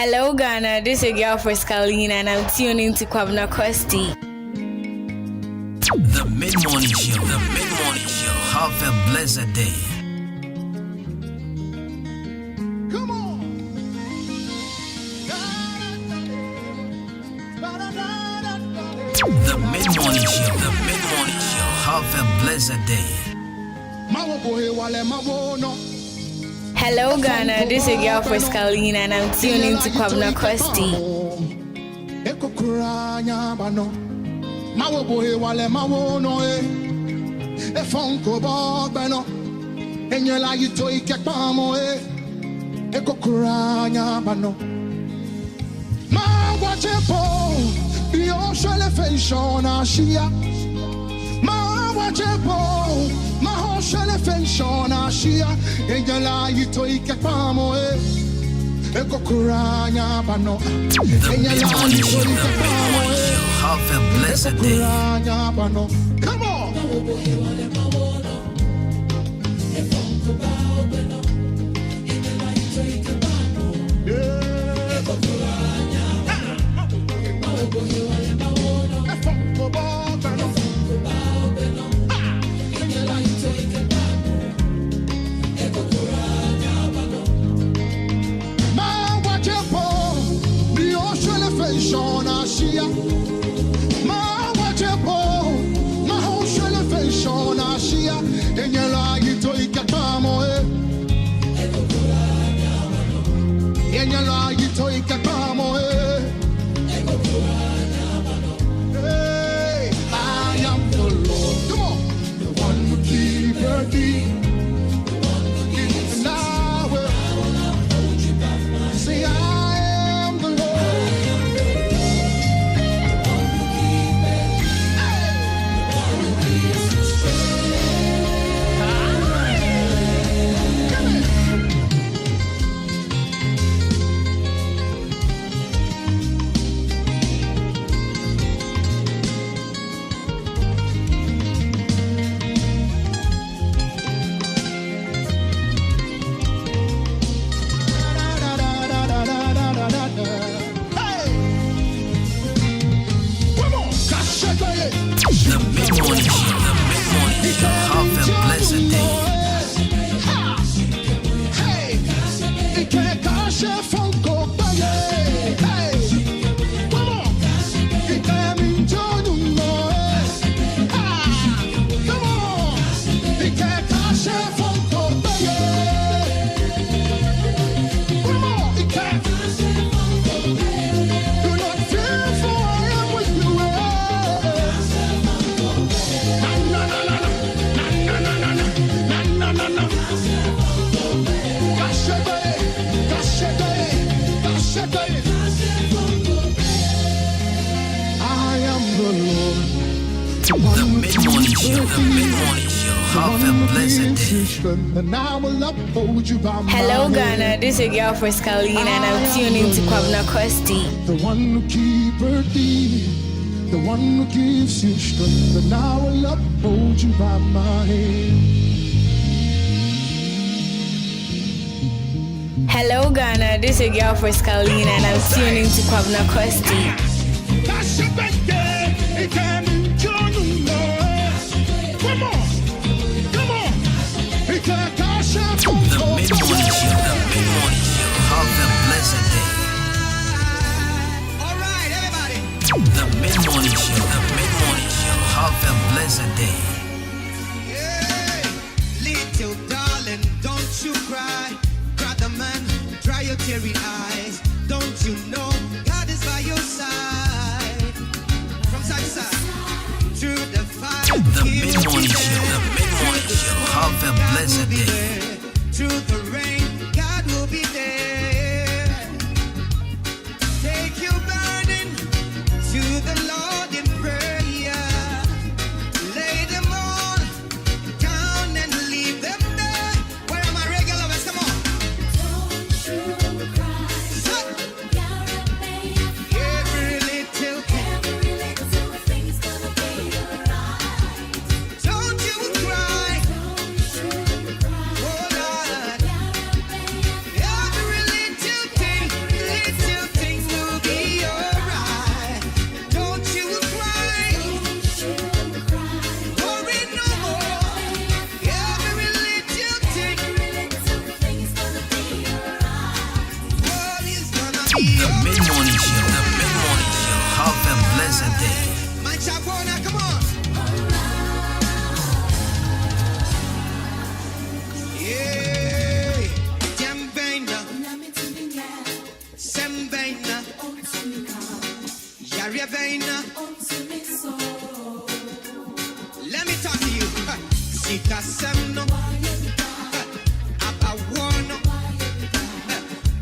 Hello Ghana, this is your girl for Scalina and I'm tuning to Kwabna Kosti. The Mid-Morning Show, have a blessed day. Come on. The Mid-Morning Show, have a blessed day. Hello Ghana, this is your girl for Scalina and I'm tuning to Kwabna Kosti. Have a blessed day. Come on. The Mid-Morning Show, have a blessed day. Hello Ghana, this is your girl for Scalina and I'm tuning to Kwabna Kosti. The one who keeps thee, the one who gives you strength, and I will uphold you by my hand. Hello Ghana, this is your girl for Scalina and I'm tuning to Kwabna Kosti. The Mid-Morning Show, have a blessed day. All right, everybody. The Mid-Morning Show, have a blessed day. Yeah. Little darling, don't you cry. Brother man, dry your teary eyes. Don't you know God is by your side? From side to side, through the fire. The Mid-Morning Show, have a blessed day. Through the rain, God will be there. Take your burden to the Lord in prayer. Lay them all down and leave them there. Where are my regulars? Come on. Don't you cry. Every little thing's gonna be alright. Don't you cry. Don't you cry. Oh Lord. Sembeina, Yariaveina. Let me talk to you. Sika semno, abawono,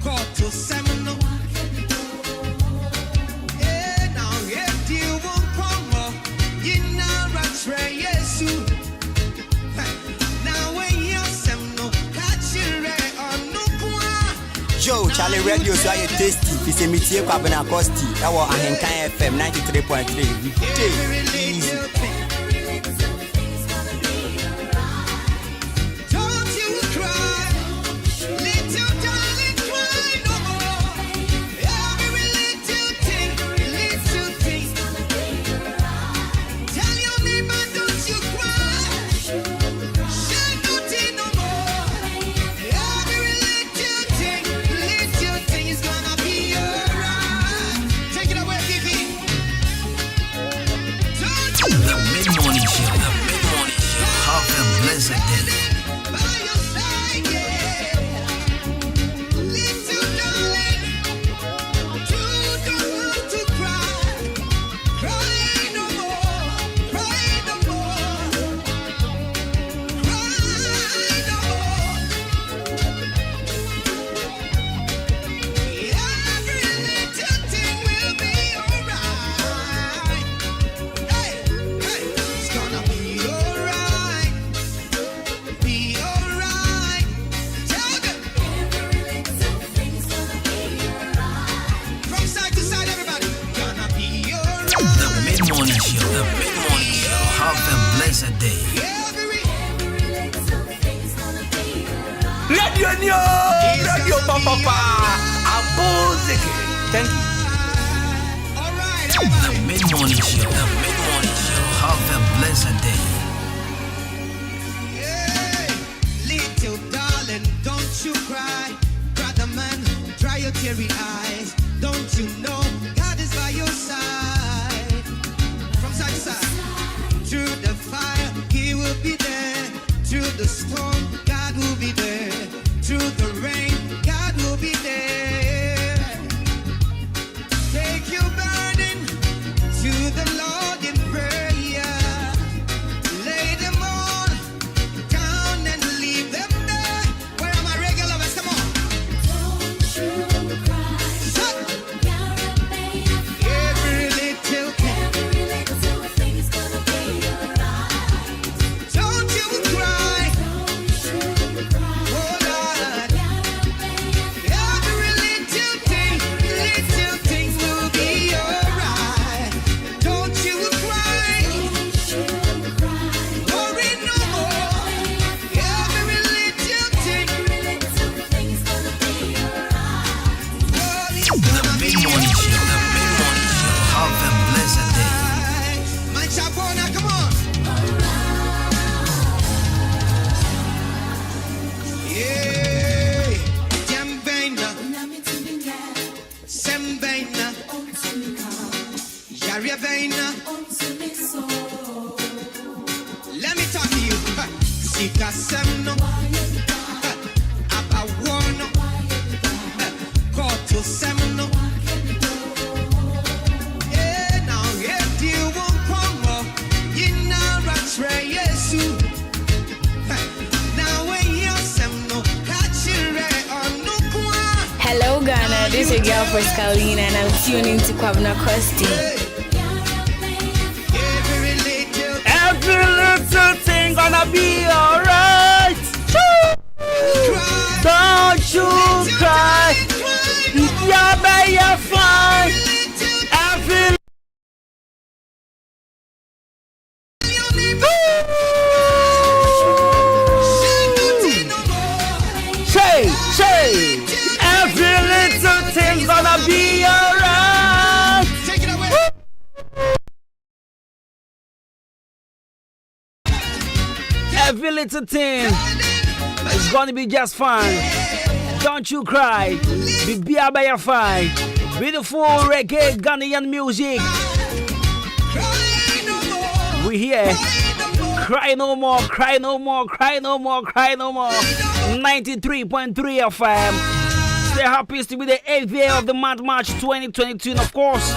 koto semno. Now if you won't come, you know right, Yesu. Now when you semno, catch your on no kwa. Joe, Charlie Radio, so I tasty. It's a meteor carbon acoustic. That was Ahenkan FM 93.3. Easy. Don't you cry, little darling, cry no more. Every little thing. Tell your neighbor, don't you cry. Shed no tear no more. Every little thing is gonna be alright. Take it away, Vivi. The mid-morning show. The mid-morning show. Have a blessed day. By your side, yeah. Little darling, you don't have to cry. Cry no more. Cry no more. Cry no more. Every little thing will be alright. Hey, it's gonna be alright. Be alright. Tell them. From side to side, everybody. Gonna be alright. The mid-morning show. The mid-morning show. Have a blessed day. Radio Nyo! Radio Papa! Abuzik! Thank you. Alright, The everybody. mid-morning show. The mid-morning show. Have a blessed day. Hey, little darling, don't you cry. Brother man, dry your teary eyes. Don't you know God is by your side? From side to side. Through the fire, He will be there. Through the storm, God will be there. Through the rain, God will be there. Take your burden to the Lord in prayer. Lay them all down and leave them there. Where are my regulars? Come on. Every little thing. Don't you cry. Oh Lord. Every little thing will be alright. Don't you cry. Worry no more. Every little thing. Oh, it's The gonna be mid-morning show. The mid-morning show. Have a blessed day. alright. My Chapona, come on. Yeah. Jambaina, Sembaina, Yariaveina. Let me talk to you. Sika semno, abawono, koto semno. Now if you won't come, you know right, Yesu. Now when you semno, catch your on no kwa. Hello Ghana, this is your girl Pascaline and I'm tuning to Kwabena Costi. Every little thing gonna be alright. cry, Don't you cry. Yeah, baby, you're fine. Every say, every little thing's gonna be alright. take it away. Every little thing is gonna be just fine. Don't you cry. Be by your fine. Beautiful reggae Ghanaian music. Cry no more. We here. Cry no more. Cry no more, cry no more, cry no more, cry no more. 93.3 FM. Today happens to be the 8th day of the month, March 2022. And of course,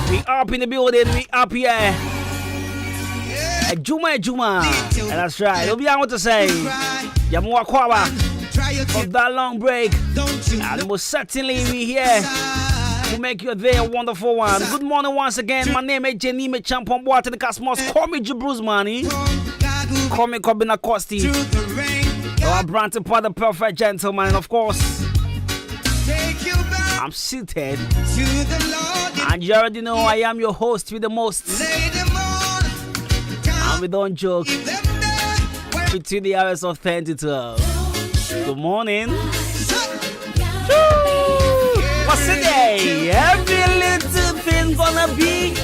we up in the building, we up here. Adwuma. And that's right. It'll be I want to say. Yamua Kwaba. Of that long break. And most certainly we here to make your day a wonderful one. Good morning once again. My name is Jenny Champon Boat in the Cosmos. Call me Bruce Money. Call me Kobina Costi. Our brand for the perfect gentleman. And of course, I'm seated. And you already know I am your host with the most. And we don't joke. Between the hours of 10 to 12. Good morning. What's the day? Every little thing gonna be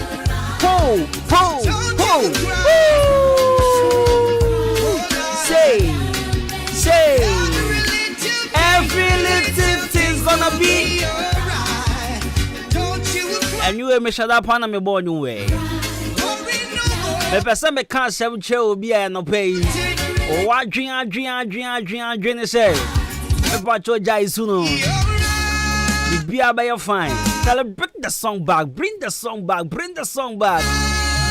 ho. Say. Every little thing's gonna be. And you may shut up on me born your way. The person me can't say we will be no pay. Oh, what dream say? About your jai suno. Be by your fine. Tell her bring the song back. Bring the song back.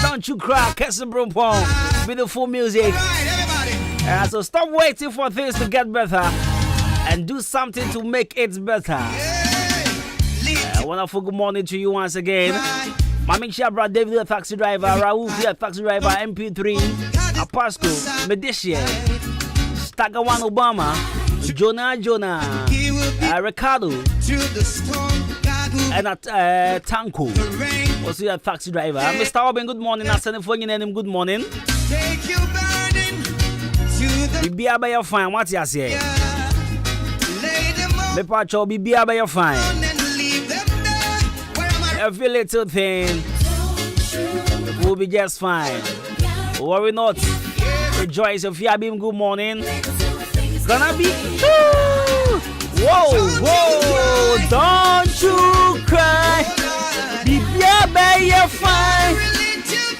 Don't you cry, Kesson Brumpong. Beautiful music. So stop waiting for things to get better and do something to make it better. Wonderful good morning to you once again. Mami Shabra, David, the taxi driver, Raouf, the taxi driver, MP3, Apasco, Medicia, Stagawan Obama, Jonah, Ricardo, and Tanko. What's your taxi driver? Mr. Robin, good morning. I'm sending for you name. Good morning. Be by your fine. What's your say? Me pacho be by your fine. Every little thing will be just fine. Worry not. Rejoice if you have been good morning. Gonna be. Whoa. Don't you cry. Be by your fine.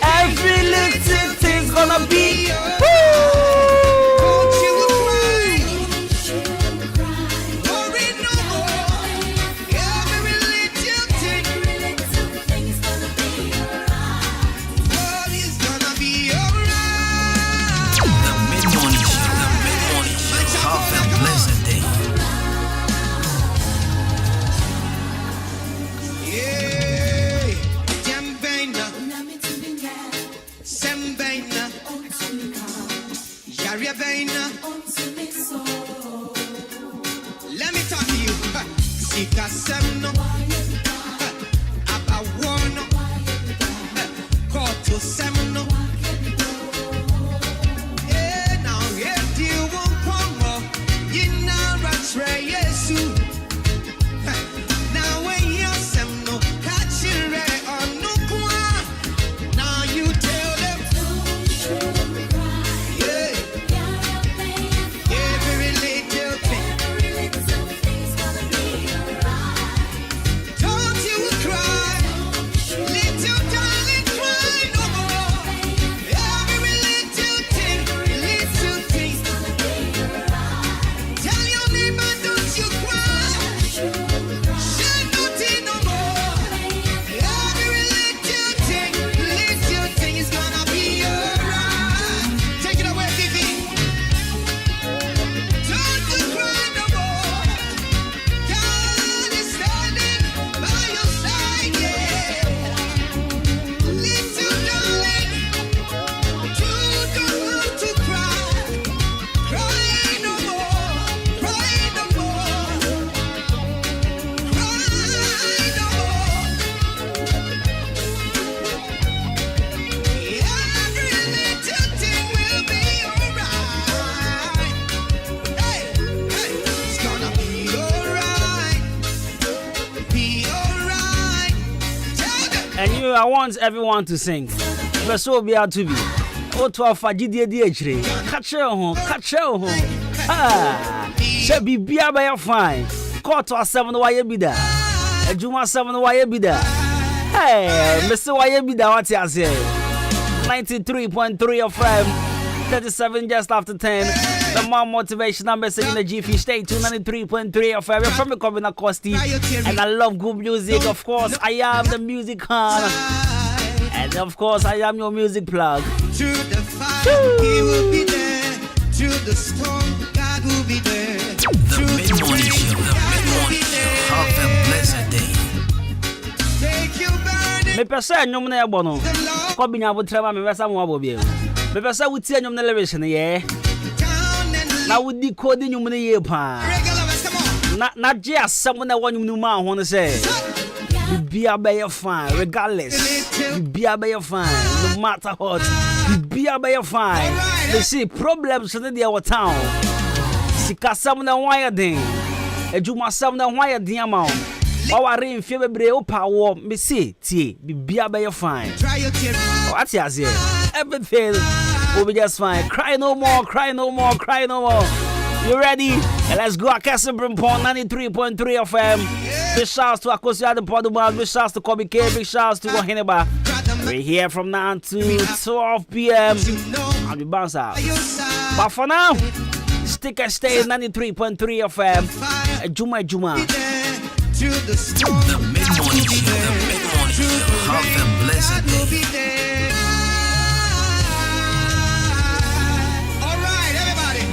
Every little thing's gonna be. Let me talk to you. Sika semno, abawono, koto semno. Now if you won't come, you know what's right, yes. Now when you semno, catch you right on no kwa. Now you tell them. Every little thing. Don't you cry, little darling, cry no more. Every little thing. Tell your neighbor, don't you cry. Shed no tear no more. Every little thing is gonna be alright. Take it away, Vivi. Don't you cry no more. God is standing by your side, yeah. Little darling, you don't have to cry. Cry no more. Cry no more. Cry no more. Every little thing will be alright. Hey, it's gonna be alright. Be alright. Tell them. And I want everyone to sing. But so be out to be. Oh, to our Fajidi DH. Catch your home. Shall be by your fine. Call to our 7 why you be there. Adwuma 7 why you be there. Hey, Mr. Why you be there? What you say? 93.3 of FM. 37 just after 10. The more motivational message in the GF. Stay tuned 93.3 of FM. From the Kobina Kosti. And I love good music. Of course, I am the music con. And of course, I am your music plug. Through the fire, He will be there. Through the storm, God will be there. The mid-morning show. The mid-morning show. Have a blessed day. Take your burden. Me pesa nyom na ebo no. Ko binya bo trema me pesa mo abo bi. Me pesa wuti nyom na lyrics ne ye. Down and Na wudi code nyom ne ye pa. regular, come on. Na je asem na wanyum nu ma ho ne se. Bibia be fine regardless. Bibia be fine no matter what. Bibia be fine. They see problems in the our town. Sika sam na wire den. Adwuma sam na wire den ama. Our rain fear bebre o power me see tie bibia be fine. Dry your tears. What's here? Everything will be just fine. Cry no more, cry no more, cry no more. You ready? And let's go. Akasa Brimpon 93.3 FM. Big shouts to Akosia the Poduma. Big shouts to Kobe K. Big shouts to Waheneba. We're here from 9 to 12 p.m. I'll be bounce out. But for now, stick and stay 93.3 FM. Adwuma. Through the storm, The mid-morning show. The mid-morning show. Have a blessed will day. be there. All right, everybody.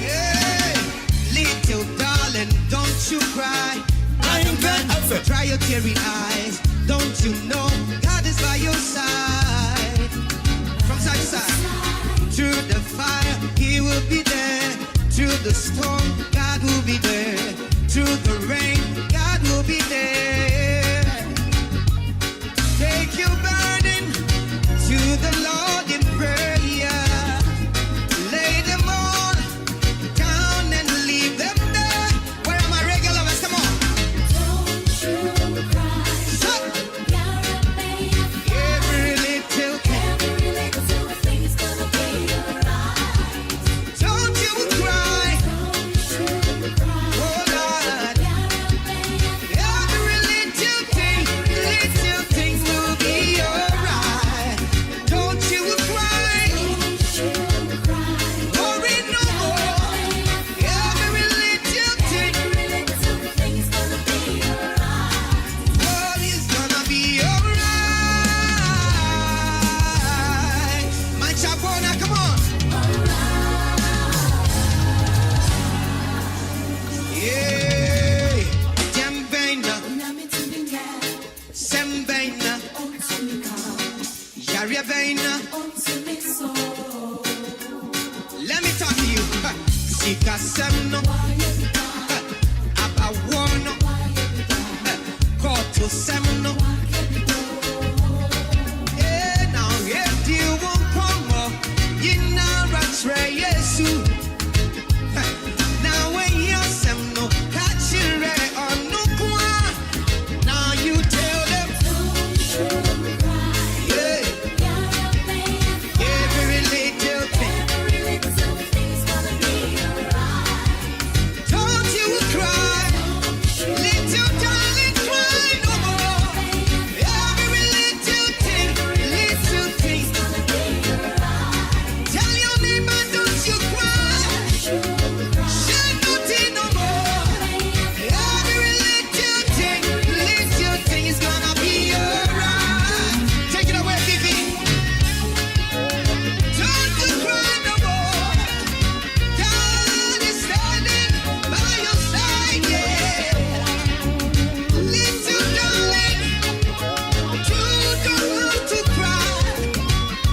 Yeah. Little darling, don't you cry. Dry your teary eyes. Don't you know God is by your side? From side to side. Through the fire, He will be there. Through the storm, God will be there. Through the rain, God will be there. Take your burden to the Lord in prayer. Lay them all down and leave them there. Where are my regular ones? Come on. Don't you cry. Stop. You're a baby. Every little thing. Every little thing's gonna be alright. Don't you cry. Don't you cry. Oh Lord. You're a baby. Every little thing will be alright. Don't you cry. Don't you cry. Worry no more. Every little thing. Every little thing's gonna be alright. Oh, it's gonna be alright. My chabona, come on. Yeah. Jambena, Sembena, Yariabena. Let me talk to you. Sika semno, abawono, koto semno. Yeah, now if you won't come up, you know that's right, yes. Now when you semno, catch your on no kwa. Now you tell them, yeah, every little thing. Don't you cry, little darling, cry no more. Every little thing, tell your neighbor, don't you cry. Shed no tear no more. Every little thing is gonna be alright. Take it away, Vivi. Don't you cry no more. God is standing by your side, yeah. Little darling, you don't have to cry.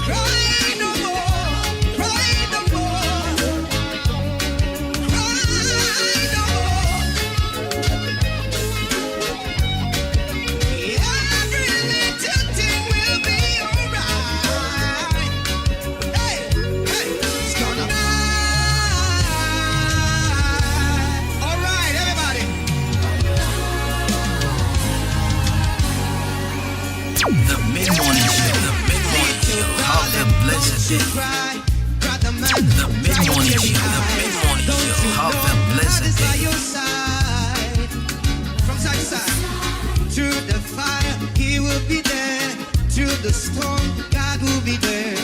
Cry no more. Cry no more. Cry no more. Every little thing will be alright. Hey, it's gonna be alright, everybody. The mid-morning show. The mid-morning show. Have a blessed day. Cry, brother man. The mid-morning show. The mid-morning show. Have a blessed God is by day. your side. From side to side. Through the fire, He will be there. storm, God will be there.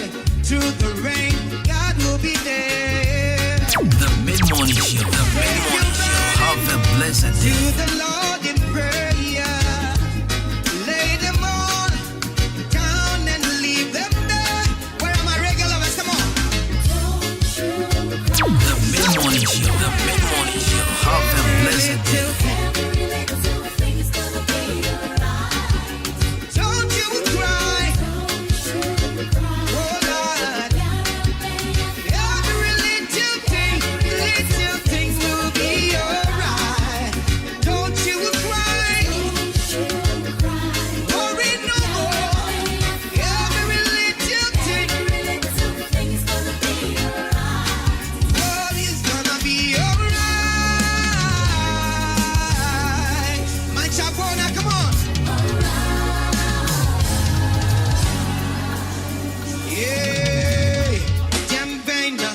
Through the rain, God will be there. The mid-morning show. The mid-morning show. Have a blessed To day. the Lord in prayer, lay them all down and leave them there. Where are my regulars? Come on. The mid-morning show. The mid-morning show. Have a blessed day. Every little thing's gonna be alright. Don't you cry, oh Lord. Every little thing will be alright. Don't you cry, worry no more. Every little thing's gonna be alright. all is gonna be alright. My chabona, come on. Yeah, Jambena,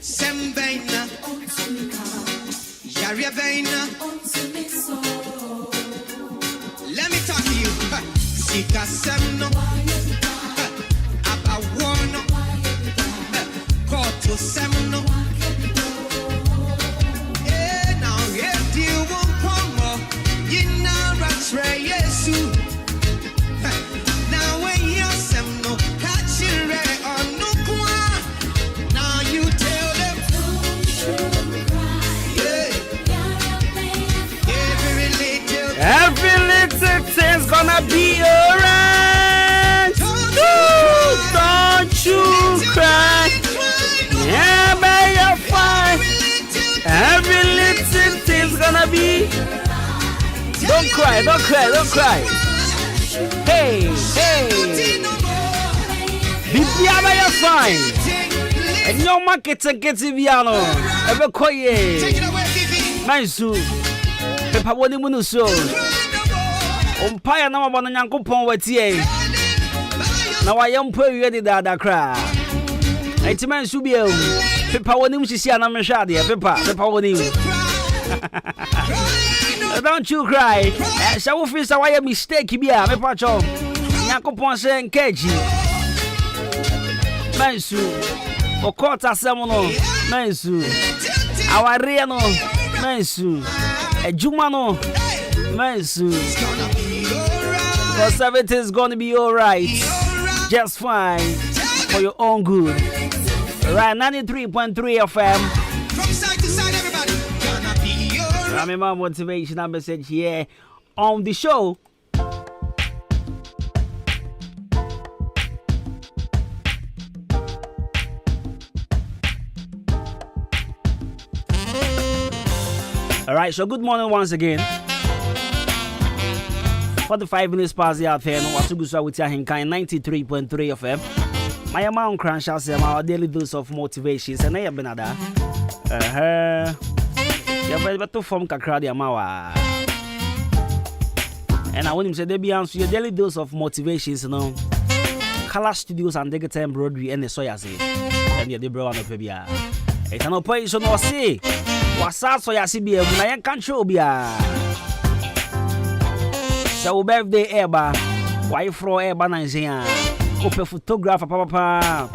Sembena, Yariabena. Let me talk to you. Sika Semno, Abawono, Koto Semno. Yeah, now if you won't come up, you know what's right, yes, you. Now when you Semno, catch you right on no kwa. Now you tell them, yeah, every little Every little thing's gonna be alright. Don't you cry. Yeah, baby, you're fine. Every little thing's gonna be. Don't cry, don't cry, don't cry. Hey, hey. Bibiaba, you're fine. And your market gets Viano. Ever koye. Take it away, Vivi. Nice. Pepper, what do you so? Umpire na mabana nyankopon watie. Na wayempo wiede dada kra. Etiman subie. Pepper wonim hihia na mehwa de. Pepper wonim. Don't you cry. Shall we feel why mistake bia me pacho. Nyankopon se nkeji. Mansu. Okota asem no. Mansu. Aware no. Mansu. Adwuma no. Mansu. Because everything's gonna be alright. Just fine. For your own good. Right, 93.3 FM. From side to side, everybody. Gonna be alright. I'm my motivational message here on the show. Alright, so good morning once again. 45 minutes past the affair. No, what's good with Ahenkan 93.3 FM. My amount crunch out our daily dose of motivations and I have been ada. Yeah, but to form kakra the amawa. And I want him to say they be answer your daily dose of motivations, you know. Color Studios and digital embroidery and the soya say. And the bro on the pebia. It's an operation or say. What's that soya see be a man can't show be a. So birthday eba. Why fro eba nanzia. Open photographer papa.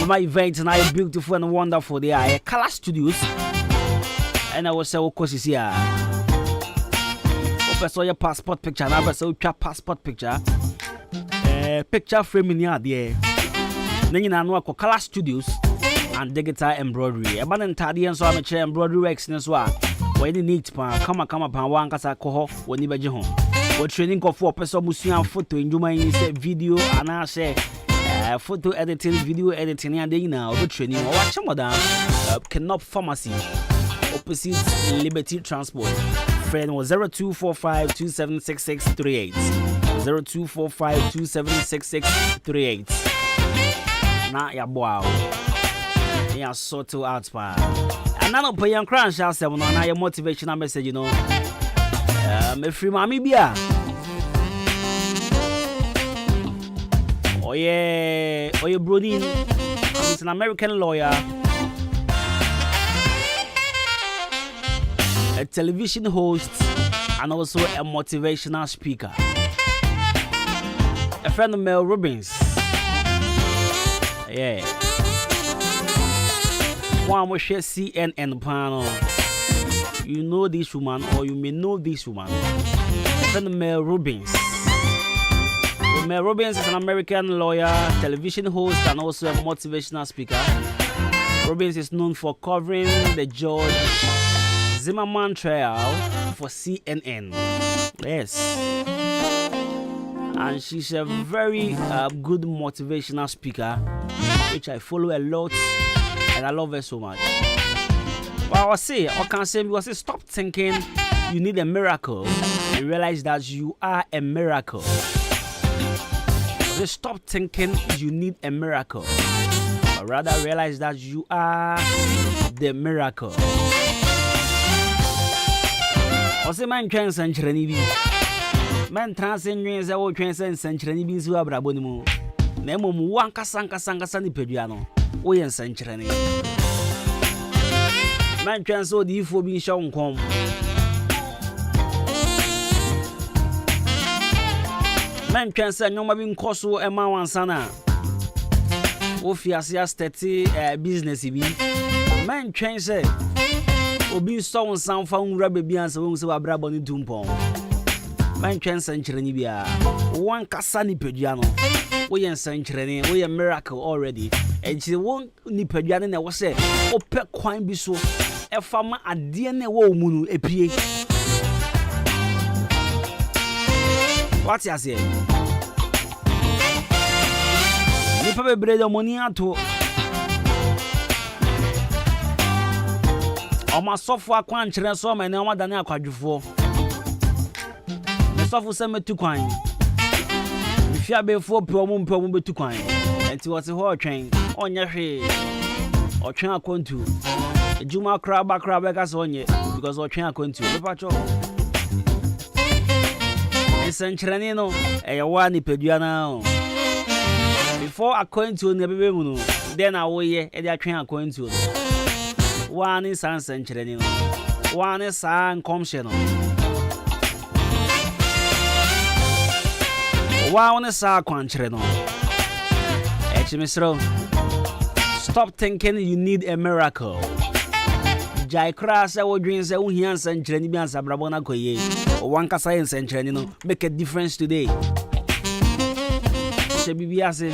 My event and I beautiful and wonderful. They are Color Studios. And I was so cautious here. Open saw your passport picture. And I was so passport picture. Picture frame in here there. Then you know Color Studios and digital embroidery. A man and so I'm a chair embroidery works in as well. When you need pan, come upon one casa coho when you be home. What training for person museum photo in Juma say video and I say photo editing, video editing, and then now training or watch madam cannot pharmacy opposite Liberty Transport. Friend was 0245 276638. 0245 276638. Now ya wow. Yeah, sort to out pa. And now pay young crunch house on your motivational message, you know. Me free mommy bia. Oh yeah, Brody. He's an American lawyer, a television host, and also a motivational speaker. A friend of Mel Robbins. Yeah. One more share CNN panel. You know this woman, or you may know this woman. Friend of Mel Robbins. So Mel Robbins is an American lawyer, television host, and also a motivational speaker. Robbins is known for covering the George Zimmerman trial for CNN. Yes. And she's a very good motivational speaker, which I follow a lot, and I love her so much. But I can say, because stop thinking you need a miracle and realize that you are a miracle. Stop thinking you need a miracle, but rather realize that you are the miracle. Ose man twen sanchirani bi. Man transenwen se wo twen sanchirani bi nsu abrabo ni mu. Na emom wankasa ni pedua no. Wo yen sanchirani. Man twen so di ifo bi nsha nkom. Man twen se nyoma bi nkoso e ma wansana. Wo fiasia steti business bi. Man twen se obi so nsan fa nwura bebi ansa wo se wabrabo ni tumpon. Man twen sanchirani bia. Wankasa ni pedua no. Wo yen sanchirani, wo yen miracle already. Eji won ni pedua ne wo se ope kwan bi so e fa ma ade ne wo mu no epie. What you say? Nipa bebre de money ato. Oma sofo akwan kire so ma na oma dane akwadwufo. Me sofo se metu kwan. Ifia befo pe omo betu kwan. Enti wote ho twen, onye hwe. Otwen akontu. Adwuma kraba ka so onye because otwen akontu. Pepa cho. Esanchirani no eyewa ni pedua na. Before akontu ne bebe mu no, then awoye e dey atwen akontu no. One is sanchirani no. One is san komshe no. One is sa kwanchire no. Echimisro. Stop thinking you need a miracle. Jai krasa wo dwin se wo hian sanchirani bi ansa brabo na koye. One ka science sanchirani no make a difference today. She bibiase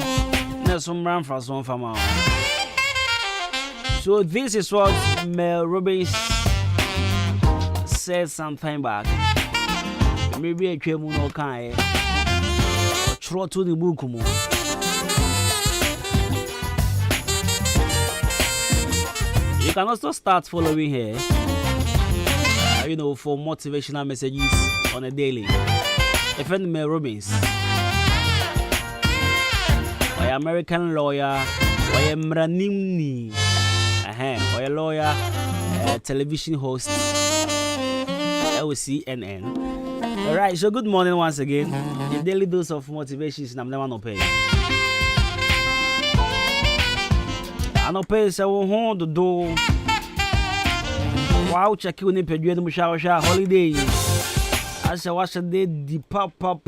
na somran fra son fama. So this is what Mel Robbins said some time back. Maybe a chemu no kan tro to the book mu. You can also start following her, for motivational messages on a daily. A friend Mel Robbins, an American lawyer, or a mranimni, or a lawyer, television host, CNN. Alright, so good morning once again. The daily dose of motivation is number one pay. I no pay so hold the door. Wow, check you in the shower holiday. I shall watch a day the pop. What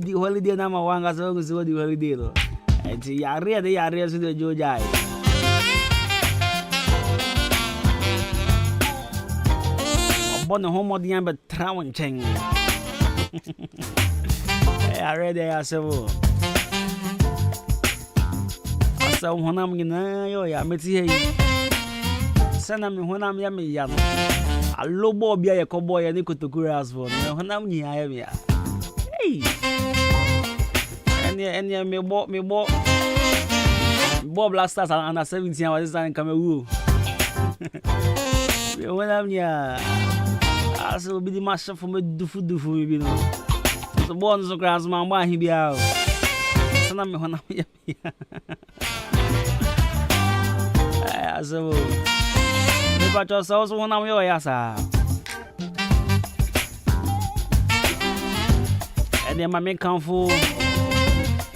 the holiday number one as long as what the holiday though. And the area to the Georgia. Born the home of the amber trawn cheng. I read there so. So when I'm in a meti, send me when I'm yummy. A low boy be a cowboy and equal to grass for when I'm near. Hey, and me bought Bob last us under 17 hours and come woo. When I'm near, I shall be the master for me do food for me. The bones of grass, my mind, he be out. Send me when I'm here. So, but also when I'm your yasa. And then my make come for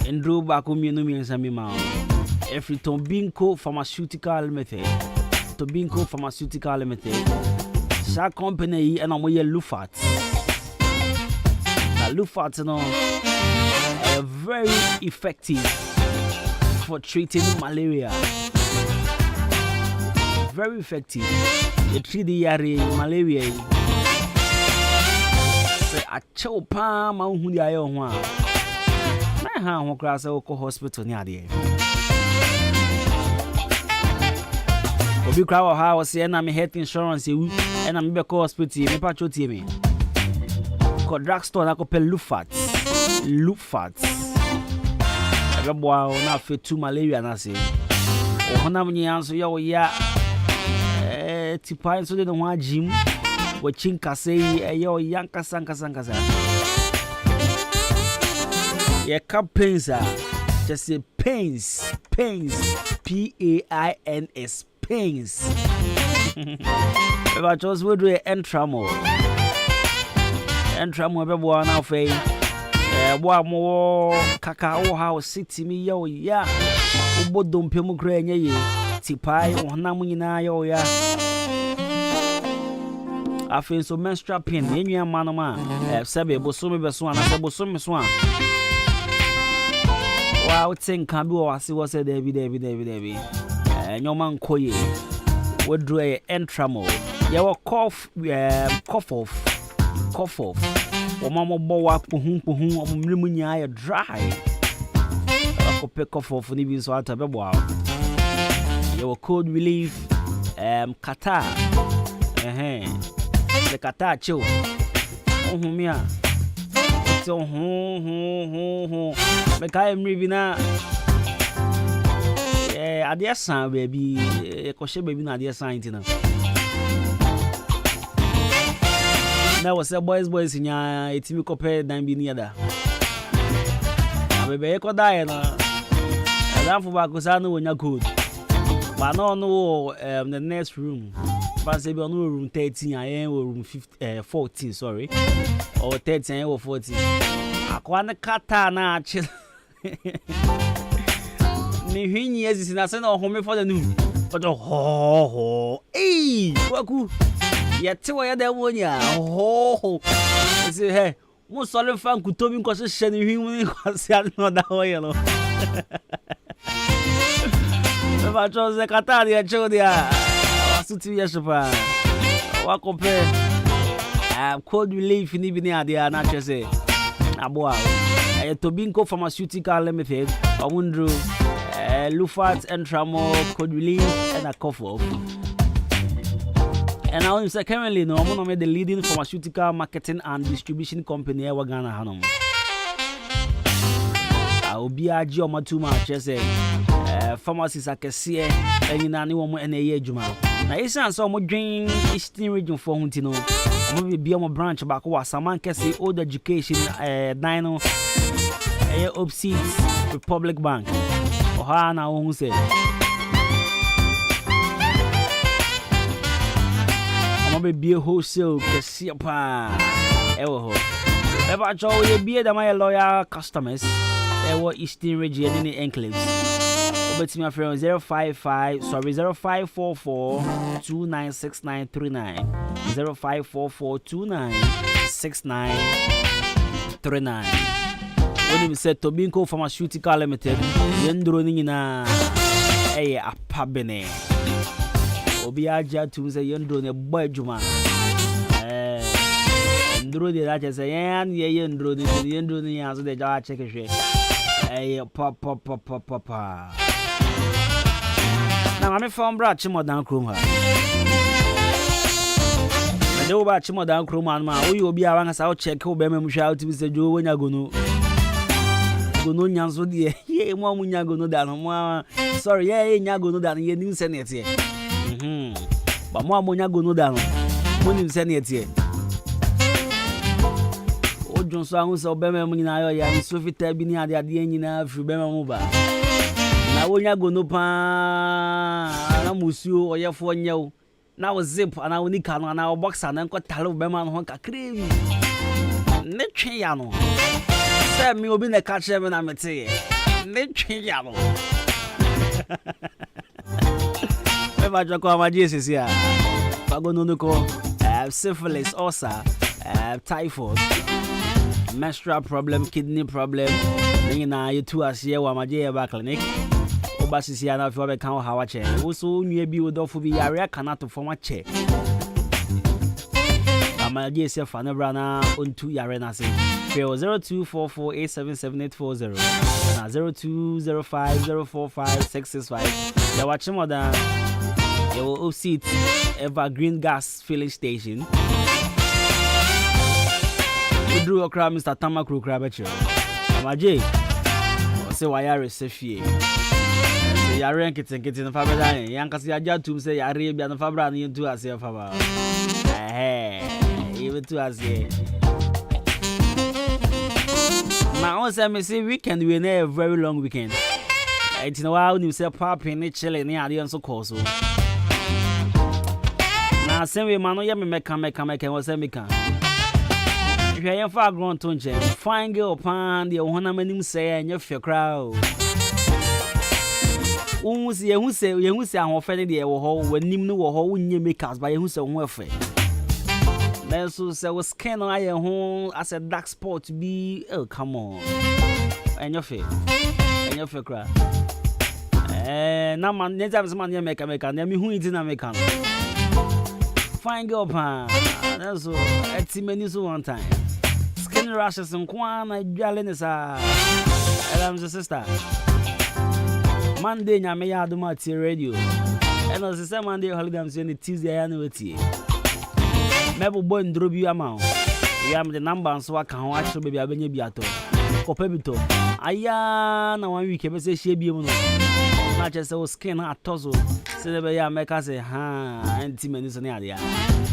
and drew back on me no means and me mouth. Every Tobinco Pharmaceutical Limited. Tobinco Pharmaceutical Limited. Sa company and I'm here Lufat. Lufat no very effective for treating malaria. Very effective. You treat the malaria. Say a chow palm on who the iron one. I have cross a hospital near there. Obi crowd house and I'm health insurance and I'm be hospital me patcho me. Ko drugstore na ko pe Lufat. Everyone na fit to malaria na say. Ohona mnyi anso ya tipai so de no gym we chinka say yo yanka sanka. Yeah, pains just say pains PAINS pains. If I just would do entramo everyone now fay one more cacao house city me yo ya ubodum pemu krenye ye tipai ohna munyina yo ya I feel so menstrual pain yenua manoma sebe boso me beso ana sebe boso me so a wow think can be wase was David nyoma nkoye we do a entramo ya wo cough off o mama bo wa pohun o mrimu nya ya dry ko pe cough off ni bi so atabebo a ya wo cold relief kata the kata chill ohumia so me kai mri na adia san baby ko she baby na adia san ntina na was a boys nya etimi ko pe dan bi ni ada abebe ko dai na adam fu ba ko sa no nya good ba no the next room fancy be on room 13 and room 14 sorry or 13 or 14 akwa na kata na achi me hwinyi ezisi na se na ohome for the new but ho waku yete wo ya da wonya ho say hey mo sole fan ku tobi nko hye ni hwinmu nko se no da ho ye no me ba cho se kata ya chodia wasuti ya shapa wa compare cold relief ni bi ni ade na chese aboa Tobinco Pharmaceutical Limited Awundru Lufat Entramo cold relief and a cough off. And now is currently no one of the leading pharmaceutical marketing and distribution company in Ghana Hanum. Obia Matuma chese pharmacies akese enyina ne wo mo na ye adwuma na isan so mo dwen Eastern region for huntino mo be bia mo branch back wa Saman kese old education dino Opsies Republic Bank oha na wo hu se mo be bia wholesale kese pa ewo ho e ba cho ye bia da my loyal customers ewo Eastern region in the enclaves but my friend 0544 296939 0544296939 when you said Tobinco Pharmaceutical Limited yendro ni na apabene obi aja tu say yendro ne boy juma ndro de that say yendro ni aso de ja check hwe papa na mame phone bra chimodan krom ha de wo ba chimodan krom an ma wo obi a wan sa wo check wo be mem hwa uti se jo wonya gono nyanso de ye mo amunya gono da no mo sorry ye nya gono da no ye nim se ne tie ba mo amunya gono da no mo nim se ne tie ojon so ahun se be mem nyina yo ya so fita bi ni ade nyina afri be mem ba na wonya gono pa na musuo oyefo nyew na wo zip ana woni ka no na wo boxer na nko talo be ma no ho kakra bi ne twe ya no se mi obi na ka che me na mete ne twe ya no me ba jo ko ma Jesus ya pa gono no ko syphilis ulcer typhoid menstrual problem, kidney problem. Na you two as here wa maje ba clinic. Oba sisi ana fi obe kan hawa che. Wo so nua bi odofo bi yare kana to forma che. Amaje se fa na bra na ontu yare na se. 0244877840 na 0205045665. Ya watch more than you will see Evergreen Gas Filling Station. We drew a crowd, Mr. Tamakru Crabacho. Amaje, say why I receive ye. Say ya rank it and get in the Fabra. Yankasi Ajatu say Arabia and Fabra into us here, Fabra. Even to us here. Now, also, I say weekend, we a very long weekend. It's no while you say Papa in Chile near the answer course. Now, same way, man, you make was a make. If you are far grown to change, fine girl upon the ornament say, and your fair crowd. Who say, I'm offended the hole when Nimno or hole when you make us by who's a welfare. Then so say was scan on your home as a dark spot to be. Oh, come on. And your fair crowd. Now, man, next time someone you make a make, and then who is in a make. Fine girl, pan. That's so. It's many so one time. Skin rashes and quan, I jolliness. I'm the sister. Monday, I may have Adwuma radio. And as the same Monday holiday, I'm saying Tuesday annuity. Maybe boy and drop you amount. We have the number, so I can watch to baby. I've been biato. Copebito. Aya, now 1 week, I say she be able to. Not just so skin at Tozo. Say the way I make us say, ha, and Tim and this and the idea.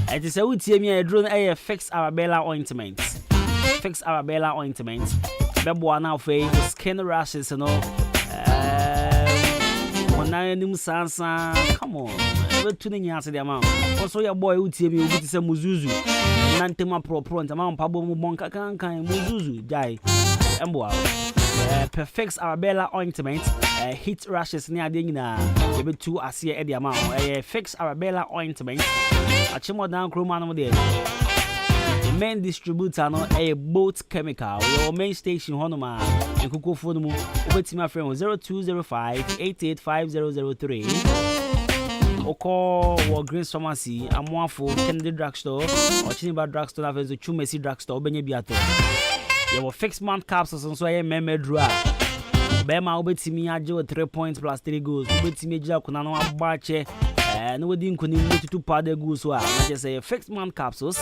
It is a wood me a drone a fix Arabella ointment. Fix Arabella ointment. Bebo now for skin rashes and all. When I am Sansa, come on. We're tuning you answer the amount. Also, your boy would see me with some Muzuzu. Nantema pro and amount Pabo Monka can Muzuzu, Jai. Emboa. Perfects Arabella ointment. Heat rashes near Dina. Maybe 2 as here at the amount. Fix Arabella ointment. A chimo down crewman there. The main distributor no a boat chemical. Your main station Honoma and Kuku phone mo. Over to my friend 0205-885003. Or call Walgreens Pharmacy. I'm one for Kennedy Drugstore or Chiniba Drugstore. I've a Chumesi Drugstore. Benny Biato. You will fix month capsules and so I remember drug. Bema obeti mi ajo 3 points plus 3 goals. Obeti mi ja kuna no abache. No we didn't continue to pad the goals. So I just say fixed month capsules.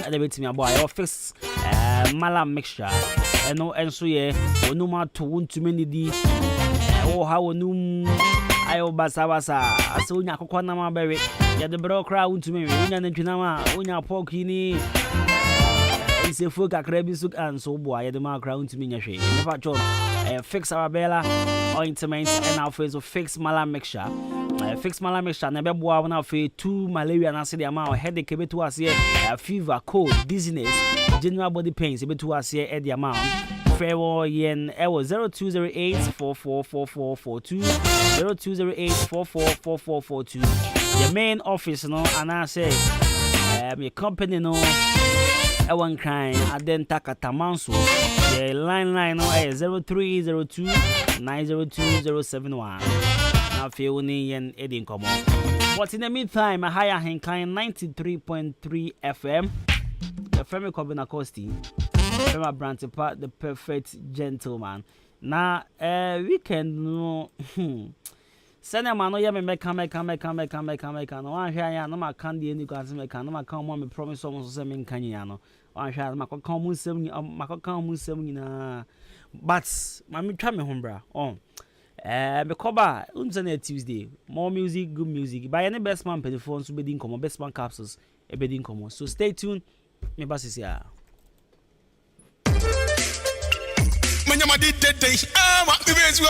And obeti mi abo. Your fix malam mixture. No and so ye. No ma to want too many di. Oh how no. Ayo basa. Asa unya kokwa na ma berry. Ya the bro crowd want to me. Unya nentwina ma. Unya pork ni. It's a folk akrabisuk and so boy. Ya the ma crowd to me nya hwe. Never chop. Fix Arabella ointment and our face of fix malam mixture. Fix malam mixture. Never boa when our face 2 malaria and I say the amount headache a to us here, fever, cold, dizziness, general body pains a bit to us here at the amount. Fairwell yen 0208-444442 0208-444442. The main office no and I say your company no one crying Adenta Katamanso. The line no 0302-902-071. Now feel ni yen edin komo. But in the meantime, a higher Ahenkan 93.3 FM. The Femi Kobina Costi. Fema Brantipa, the perfect gentleman. Now, weekend no. Send a man, no, me come. No, one share, no, my candy, and you guys make no, my come on, me promise almost 7 canyano. One share, my come 7, my come 7. But, my try me home, bra. Oh, me cover, Unzane Tuesday. More music, good music. By any best man, pay the phones to be in common, best man capsules, a bedding common. So stay tuned, me boss is here. When you did that day, what the best you.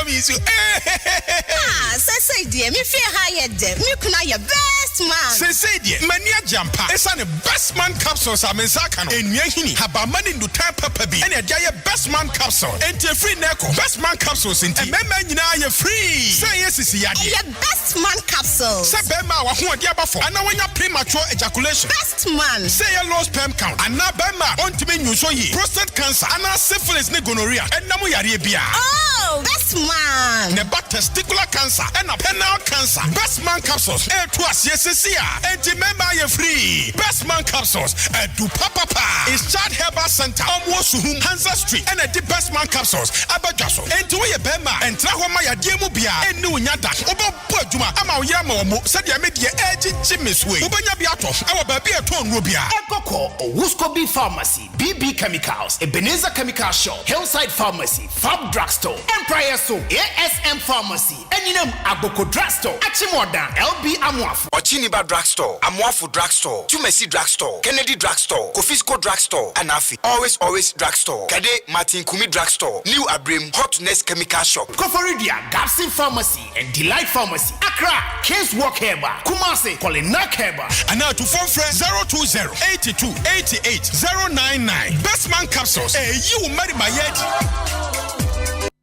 Say, dear, me feel higher, dear. You can have your best best man. Say dear, mania jampa. Esa ne best man capsules a mensaka no. Enua hini haba mani ndutan papa bi. Ene dia best man capsule. Enti free neko. Best man capsules enti. Emema nyina ye free. Say yes is yade. Ye best man capsule. Say bema wa ho ade abafo. Ana wanya premature ejaculation. Best man. Say your low sperm count. Ana bema ontime nyuso yi. Prostate cancer. Ana syphilis ne gonorrhea. Enamu yare bia. Oh, best man. Ne ba testicular cancer. Ena penile cancer. Best man capsules. To us yesesia. Enti member ye free. Best man capsules. Do papa. It's Chad Herbal Center. Suhum Hansa Street. And the best man capsules. Abajaso. Enti we ye bema. Entra homa ya diemu bia. Enu nyada. Obo Adwuma. Ama uyama omo. Sadia media eji chimiswe. Ubanya biato. Awa baby eton rubia. Ekoko, Owuskobi Pharmacy, BB Chemicals, Ebenezer Chemical Shop, Hillside Pharmacy, Fab Drugstore, Empire So, ASM Pharmacy, Eninam Aboko Drugstore, Achimoda, LB Amwafu, Ochiniba Drugstore, Amwafu Drugstore, Tumesi Drugstore, Kennedy Drugstore, Kofisco Drugstore, Anafi, Always Drugstore, Kade Martin Kumi Drugstore, New Abrim, Hotness Chemical Shop, Koforidia, Gapsin Pharmacy, and Delight Pharmacy, Accra, Case Walk Herba, Kumasi, Polinak Herba, and now to phone friend 020-8288-099. Best man capsules. You marry my head.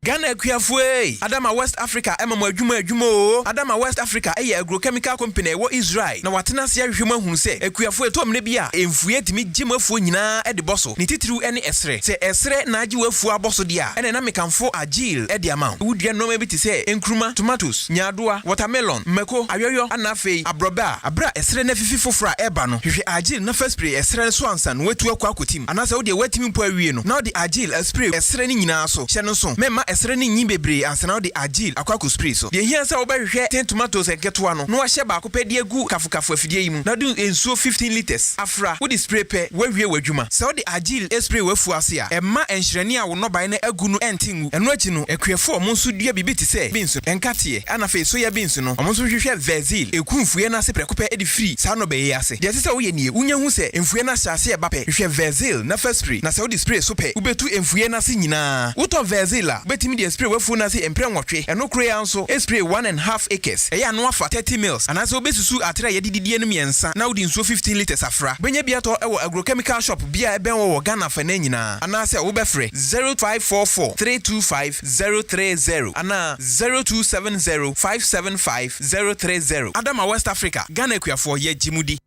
Ghana Kuafue, Adama West Africa, Emma Adwuma, Adama West Africa, agrochemical company, what Israel. Now, what Nasia human who say, Kuafue Tom Nebia, influate me Jimofu Nina at the bosso, Nitiru any esre, say esre Naju fu bosodia, and an American for agile at the amount. Would you know maybe to say, Enkruma, tomatoes, Nyadua, watermelon, Meko, Ayoyo, Anafe, Abroba, Abra, esre nefi for fra ebano, if you agile no first spray, esre swanson, wet to a quakutim, and as I would wet him per now the agile a spray, esre Nina so, Shanoson, Mema esreni nyibebre ansa na the agile akwaku spray so de hia sa obehwe 10 tomatoes eketo ano no ahye ba akopɛ de agu kafukafu afidie yi mu na do ensuo 15 liters afra wo di spray pe wawie wadwuma sa wo de agile spray wafu ase a ɛma enhyerɛne a wo no ban na agu no entingu ɛno akyi no akuafo ɔmo nso dua bibi te sɛ beans enkateɛ ana fe so ya beans no ɔmo nso hwehwɛ vezil ekumfue na ase prekopɛ edi free sa no bɛyɛ ase de sɛ wo yɛ nie unya hu sɛ emfue na hyase e ba pɛ hwehwɛ vezil na first spray na sa wo di spray so pɛ ubetu emfue na se nyinaa wo vezil a betimi de spray wafu na se empre nwotwe eno kure anso spray 1.5 acres eya no afa 30 mils anase obesusu atra ye dididie no miensa na wodi nso 15 liters afra benya bia to ewo agrochemical shop bia eben wo Ghana fa na nyina anase wo befre 0544325030 ana 0270575030 Adama West Africa Ghana kuafo ye jimudi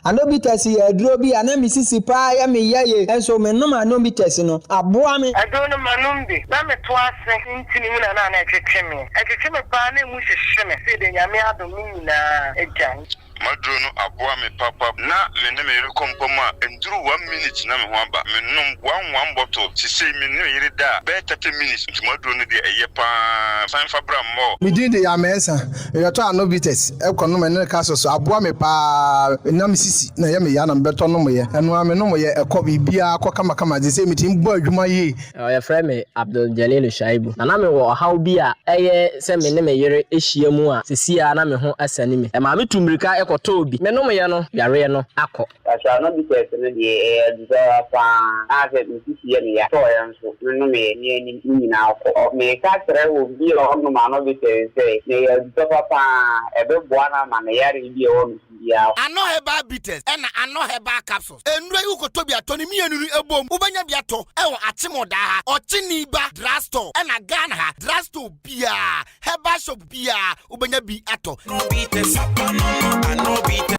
Anobites ye duro bi ana misisi pa ya me yaye enso me no anobites no aboa me adono manumbi na me to ase ntini mu na etwetwe me pa na mu hwehwe me se de nyame adom nyina ejan Madrono aboa me papa na me ne me rekompoma enduru 1 minute na me ho aba me nom one bottle ti say me ne yire da be 30 minutes nti madrono de eye pa san fabra mo me din de ya mesa e to anobites e kono me ne ka so aboa me pa na misisi na ya me ya na beto no mo ye eno ame no mo ye ekọ bibia akọ kama de say me tin bo adwuma ye ya frɛ me Abdul Jalil Shaibu na me wo haw bi a eye se me ne me yire ehia mu a sesia na me ho asani me e ma me tumrika Tobi menom ye no yare no akọ asa no bi tese no de do pa ase nsisi ye ya to ya nso menom ye ni nyina akọ me ka tere wo bi o no ma no bi tese ne ya do papa ebe boana ma ne yare bi o no ya ano heba bitters and ano heba capsules enure yu ko tobi atoni mienu ebom ubanya bi ato ewo Achimoda ha Ochiniba Drugstore and a Ghana ha Drugstore bia heba shop bia ubanya bi ato no bitters no bitters.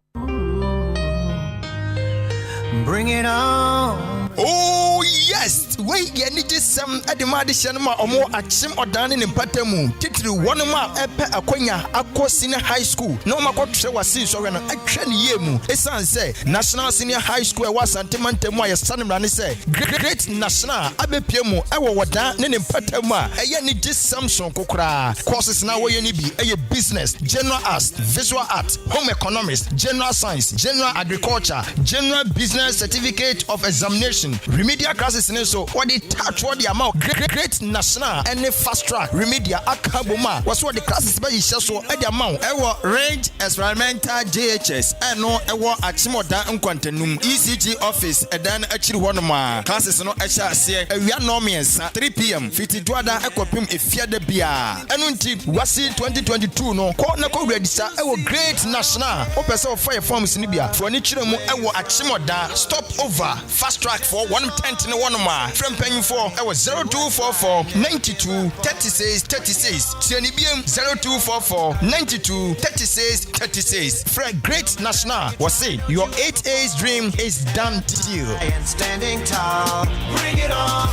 Bring it on. Oh yes, we get it some at the Madison ma omo achim odane ne patemu. Titiri one ma epe akonya akọ senior high school. No ma ko twe wasi so we no atwa ne yemu. Esan say National Senior High School e wa santemantemu aye sanimra ne say great national abepiemu e wo wodan ne patemu a eye ni dis Samson kokra. Courses na we ni bi eye business, general arts, visual art, home economics, general science, general agriculture, general business certificate of examination. Remedial classes in so what the touch what the amount great national and fast track remedial akaboma was what the classes by so at the amount range experimental JHS and no Achimoda Nkwantenum ECG office and then actually one of my classes no acha say we are normies 3 p.m. 50 Dwada Equipim if the bia and until wasi 2022 no call na ko register great national open fire forms in Libya for any children Achimoda stop over fast track for 110 in one more from penny for 0244 92 36 36 CNBM 0244 92 36 36 Fred Great National was saying your 8 A's dream is done deal. I am standing tall. Bring it on.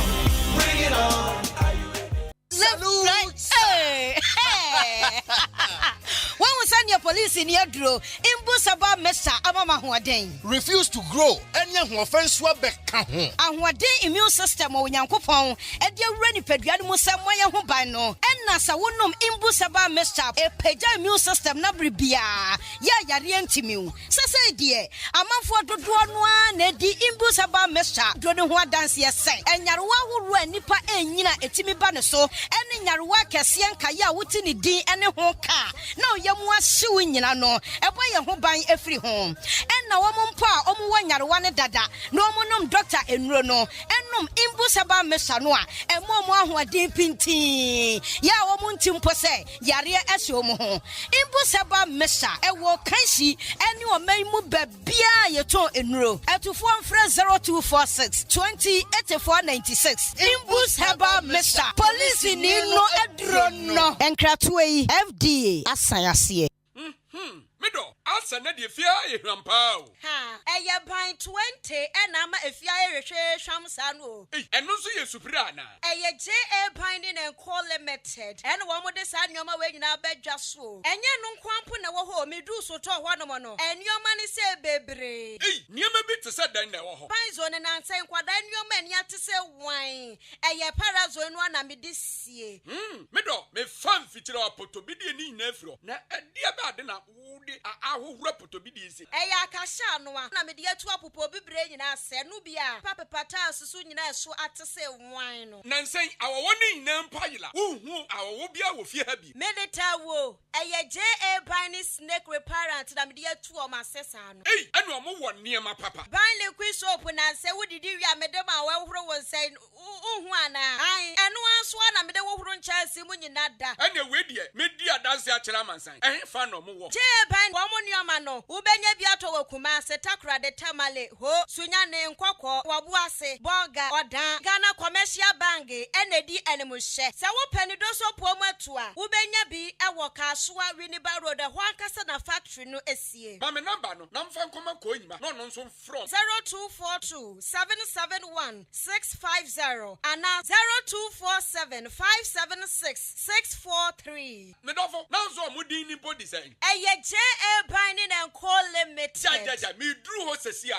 Bring it on. Salute. Hey. When we send your police in your draw, Imbusaba Mesa Amama Huaden. Refuse to grow. Any offense will be count. And what day immune system or Yankopon, and dear Renny Pediano Samoya Hubano, and Nasa Wunum Imbusaba Mesa, a Peja immune system Nabribia. Ya Yarientimu. Sasa dear, a man for the Duanwa, Nedi Imbusaba Mesa, Dronua dance yes, and Yarwa who ran Nipa and Nina Etimi Banaso, and Yarwa Cassian Kaya Wutini D and a Honka. No, Yamwa suing in no, a boy who buy every home. And now one pa, one Yarwana Dada, no monum doctor and Rono, and num Imbusaba Mesanoa, and more who are deep in tea. Ya womuntim pose, Yaria Esomo. Imbusaba Mesa, a walk Kanshi, and you may move Bia Yato in row. At to form fresh 0246 20 8496. Imbusaba Mesa, police in no Edrono, and Kratway FDA. Asayasiye. Mido, asa na die fia e hwampao. Ha, eye ban 20 and ama efia e hwehwe hwamsa no. Eno so ye supira na. Eye JA ban ni na call limited. And wo mo de sa nyoma we nyina badwa so. Enye no nkwampo na wo ho medu so to ho no mo no. Enyoma ni se bebre. Niema bi te se dan na wo ho. Ban zo ne nan sen kwada nyoma ni ate se wan. Eye parazo no na me de sie. Mido, me fan fitira apoto bi de ni na afro. Na dia ba de na wo ahura poto bi di si eya akasha no na me de atu apopo bibre nyina se no bia papa pata susu nyina so atese wan no nansen awowo ni nyina mpayila uhu awowo bia wo fie ha bi medeta wo eya JA Bani snake reparent na me de atu o ma sesa no enu omo wo niema papa ban liquid soap na se wodidi wi amede ma wa horo won sai uhu ana ai enu aso na me de wo horo ncha si mu nyina da ene we die me di adanse a kira mansan fa no mo wo ban womunioma no ubenya biato wakuma se takra de tamale ho sunya ne nkokọ wabuase boga odan Ghana commercial bank enedi enemuhye se wo pani do so pomato a ubenya bi ewo kasoa Winneba Road ho akasa na factory no esie ba me number no na mfa nkoma ko nyima no nso from 0242 771 650 and 0247 576 643 me dofo na nso mudi ni body say JA Binding and Call Limited. Me drew ho sesia.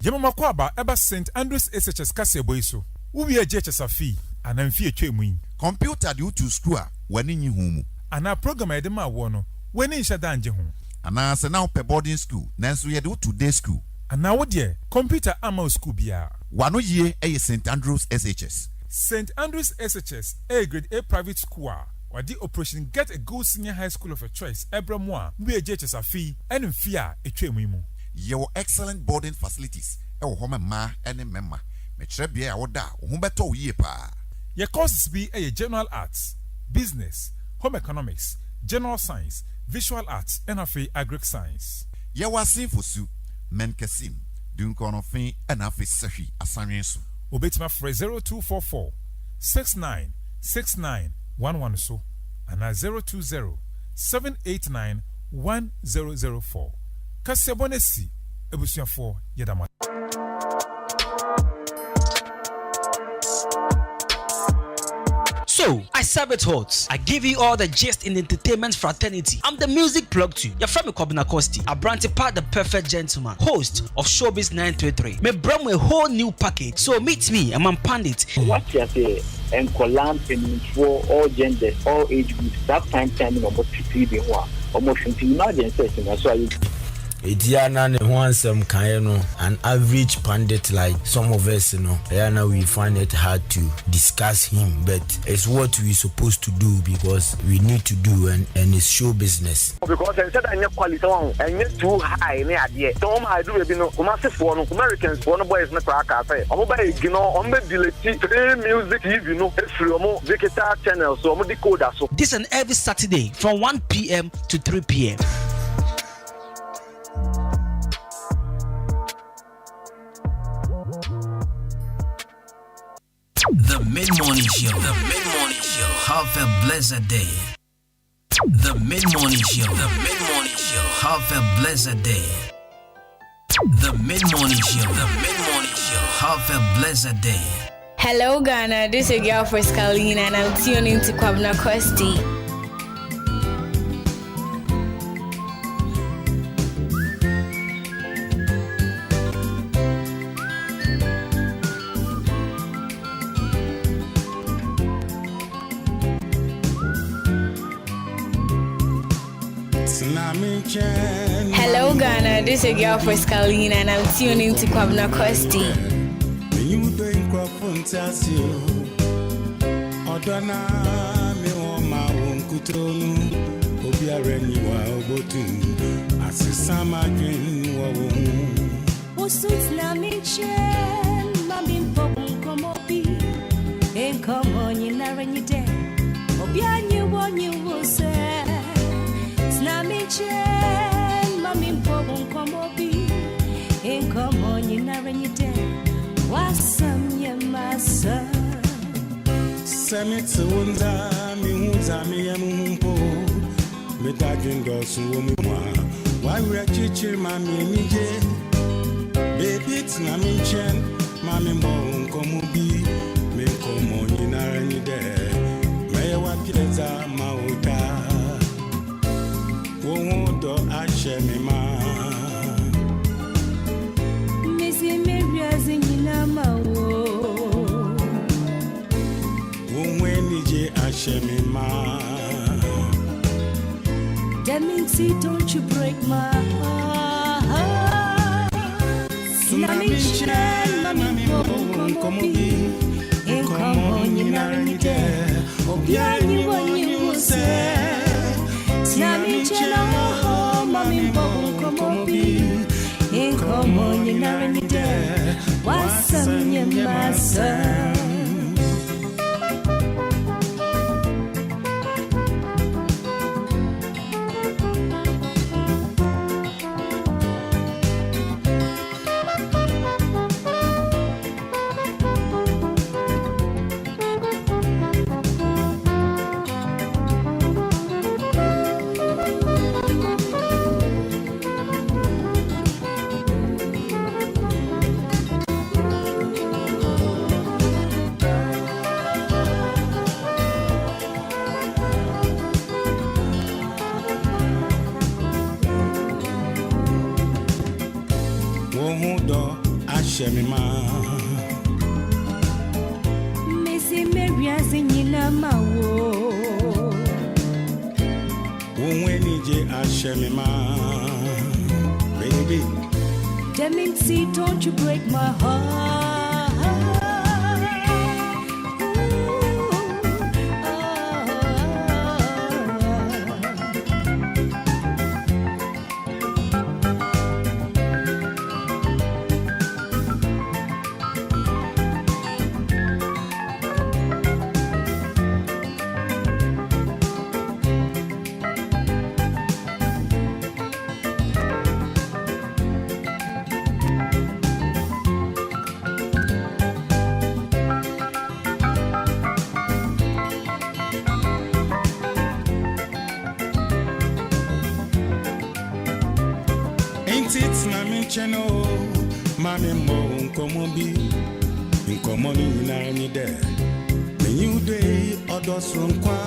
Yemama kwaba eba St Andrews SHS kase boiso. Uwi JHS afi anamfie twemu. Computer di utu school a wani nyi humu. Ana program ede ma wo no. Wani nsha danje ho. Ana se na pe boarding school nanso ye de to day school ana wo de computer ama school bia wano ye St Andrews SHS St Andrews SHS a grade A private school or the operation get a good senior high school of a choice ebramwa we JHS afi and fear etwemu mu your excellent boarding facilities e wo homa ma ene memma me kire bia wo da wo ho beto ye pa your courses be a general arts business home economics general science visual arts and agric science. Yawasin fosu menkesim dunkonofin and sahi asanwensu. Obetima for 0244 69 6911 so and 020 789 1004. Kasebonesi ebusuafo yedama. So, I serve it hot. I give you all the gist in the entertainment fraternity. I'm the music plug too. Your friend Kobina Kosti. I branch part the perfect gentleman, host of Showbiz 933. Me bring a whole new package. So meet me, I'm a pandit. What you say? And Kolam for all genders, all age groups. That time about 50 almost imagine that's why Etiana ne wansem kan no an average pundit like some of us now we find it hard to discuss him, but it's what we supposed to do because we need to do and it's show business. Because I said I need quality one and need too high in the idea. Don't I do it massive one Americans one boys na crack say I'm buy on the delete music if from digital channels so I'm decoder so this and every Saturday from 1 p.m. to 3 p.m. The Mid-Morning Show. The Mid-Morning Show. Have a blessed day. The Mid-Morning Show. The Mid-Morning Show. Have a blessed day. The Mid-Morning Show. The Mid-Morning Show. Have a blessed day. Hello Ghana, this is your girl for Scalina and I'm tuning to Kwabena Kosti. Hello Ghana, this is your girl for Scalina and I'm tuning to Kwabena Kosti. Mami pobon como bi en como ni na renyite wasam ye masa Samit wunda mi hunza mi yamumpo metagendo suwo mi mwa wa we chichi mami nije baby tina mi chen mami mbon como bi me como ni na renyide me wa pileza mauta Wondo ashemima Missy Maria's in Namawo Wenije ashemima Demincy, don't you break my heart Mami Chan, Mami Bobon, come and come on, you know, Obiani, what you will say Nami chelo mami bobo como bi e como ni na ni de wasam ye masa Missy Maria's in Namawo Wenije ashemima baby Demincy, don't you break my heart Mami mo nkomo bi nkomo ni na ni de me you day odosron kwa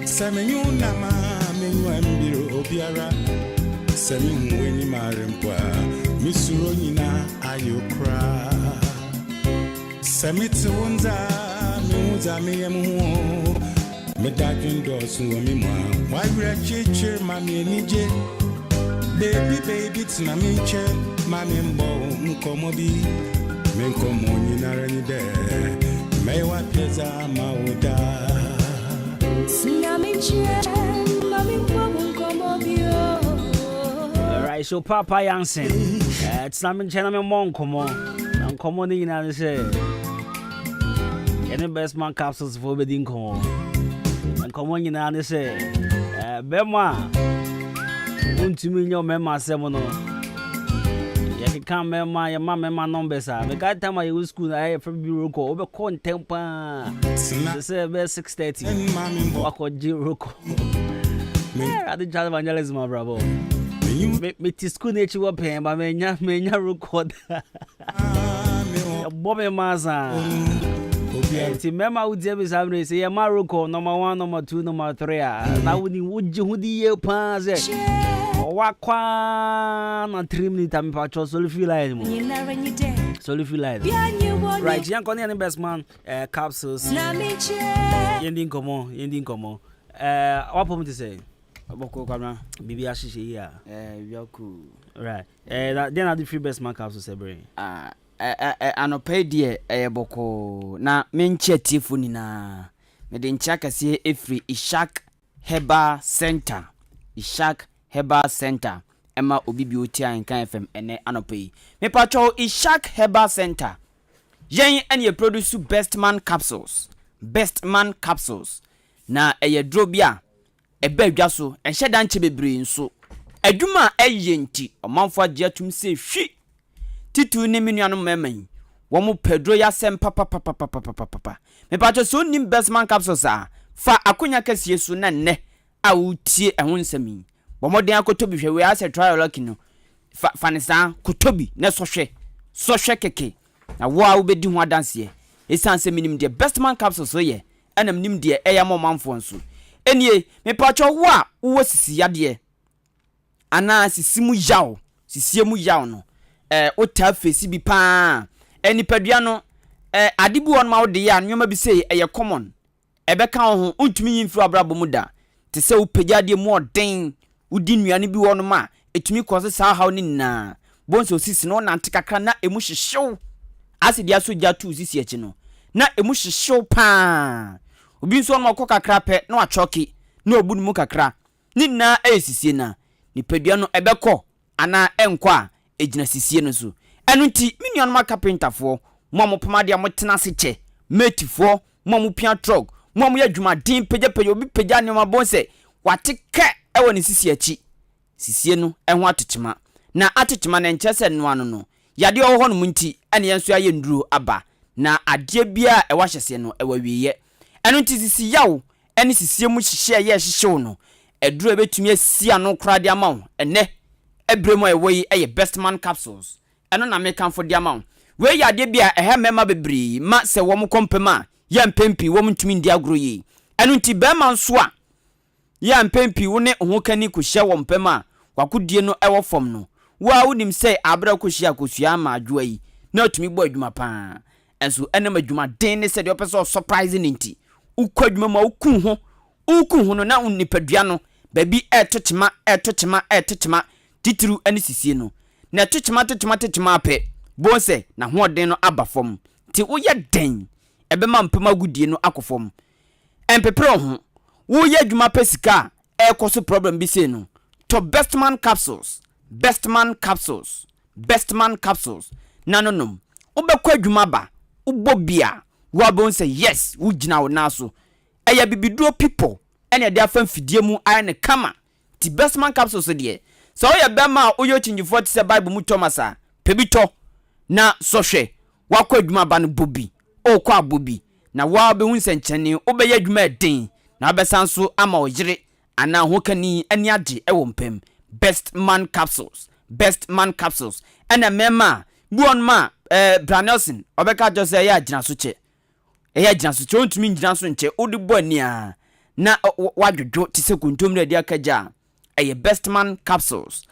semenyu nama menyu ambiro obiara semi weni marempwa misuro nyina ayokra semiti wonza miuza meyemu medajun dosu mi mwa wire chiche mami enije baby tina minche mami mbo nkomo bi menkomo nyina rani de mewa peza mauda tina minche mami mbo nkomo bi. Alright, so Papa Yansen, it's not me channel me mon come on ni na say any best man capsules for bedin come on come on na say bema untimi nyo mema sem no ya kan mema ya mema numbers a me ka time I school na from bureau ko obe content pa say be 6:30 wako jiro ko I did child evangelism bravo. Me school nature wa pen ba menya record Bobby Maza ti mema udi be sabre say ma record number 1 number 2 number 3 na woni wuji hudi ye pa ze wakwa na 3 minutes am pa cho so feel like mo so feel like right yan kon yan best man capsules yending komo what for me to say Boko Kamra, Bibi Ashishi here. Yoku. Right. Then I the free best man capsule sebre. Anope die boko na menche tifuni na me de nchaka sie efri Ishak Heba Center. Ishak Heba Center. Emma obibi oti Ahenkan FM ene anope. Me pacho Ishak Heba Center. Yen ene produce best man capsules. Best man capsules. Na drobia ebe dwaso enhye danche bebre nso adwuma ayenti omanfo agye atum se hwi titu ne menuanu meman wo mo pedro ya sem papa me pacho so nim best man capsules a fa akonya kasie so na nne a utie ehun nsami bo moden akotobi hwe we ase trial lucky no fa ne sa kotobi na sohwe keke na wo a ubedi ho adanse esanse minim de best man capsules so ye enam nim de eya mo manfo nso enie me pacho wo a wo sisi yade ana sisimu yaw no o ta fesi bi pa eni padua no adibu won ma wo de ya nwoma bi sei eye common ebeka ho untumi yimfru abrabo mu da te se wo pejade mu odin udi nuane bi won ma etumi kose sa haw ni na bonso sisi no na ntekakra na emu hyehyew asidi aso gya tu sisi echi no na emu hyehyew pa obi nso no akọ kakra pe na wachoki na obu mu kakra ni na esisie na ni padua no ebekọ ana enko a ejina sisie no so enu nti minion ma carpenterfo mo pomade amotena seche metifo mo pia truck mo ya dwuma din peje obi peja ne ma bonse wateke ewo ni sisie achi sisie no eho atechema na atechema na nchese no ano no yade oho no munti ene yenso aye nduro aba na ade bia ewa hyese no ewa wiye enu nti sisi yawo ene sisie mu hyehye ye hyehyew no eduro ebetumi asia no krade amaw ene ebremo ewe eye best man capsules eno na mekan for the amount we yade bia ehe mema bebri ma se wo mu kompema ya mpempi wo mtumi ndi agro yi enu nti be ma nso a ya mpempi wo ne ho kani ko hye wo mpema kwakodie no ewo fom no wa wonim se abra ko hye akosua ma adwoa yi na otumi bo adwuma pa enso ene madwuma den ne se de opeso surprising nti ukwadwuma ma ukun ho no na unipadua no baby etochema titiru ani sisie no na tochema pe bonse na hoden no aba fom ti woye den ebema mpema gudie no akofom empepre ho woye adwuma pesika ekoso problem bi se no to best man capsules nanonom obekwa adwuma ba ubobia wa bonse yes wugina wo naso eya bibiduro people ene de afan fidie mu ayane kama ti best man capsules de so oya bema oyo chinjifo ti se bible mu Thomasa pebito na sohwe wakwa adwuma ba no bobi okwa bobi na wa be hu nsenchene obeya adwuma den na abesanso ama ojire ana hokani ani ade ewo mpem best man capsules ena mema buon ma Branelson obeka jose ya agina so che eya gyina so chontumi gyina so nche odi bonia na wadwodwo tise kuntom na dia kaja eye bestman capsules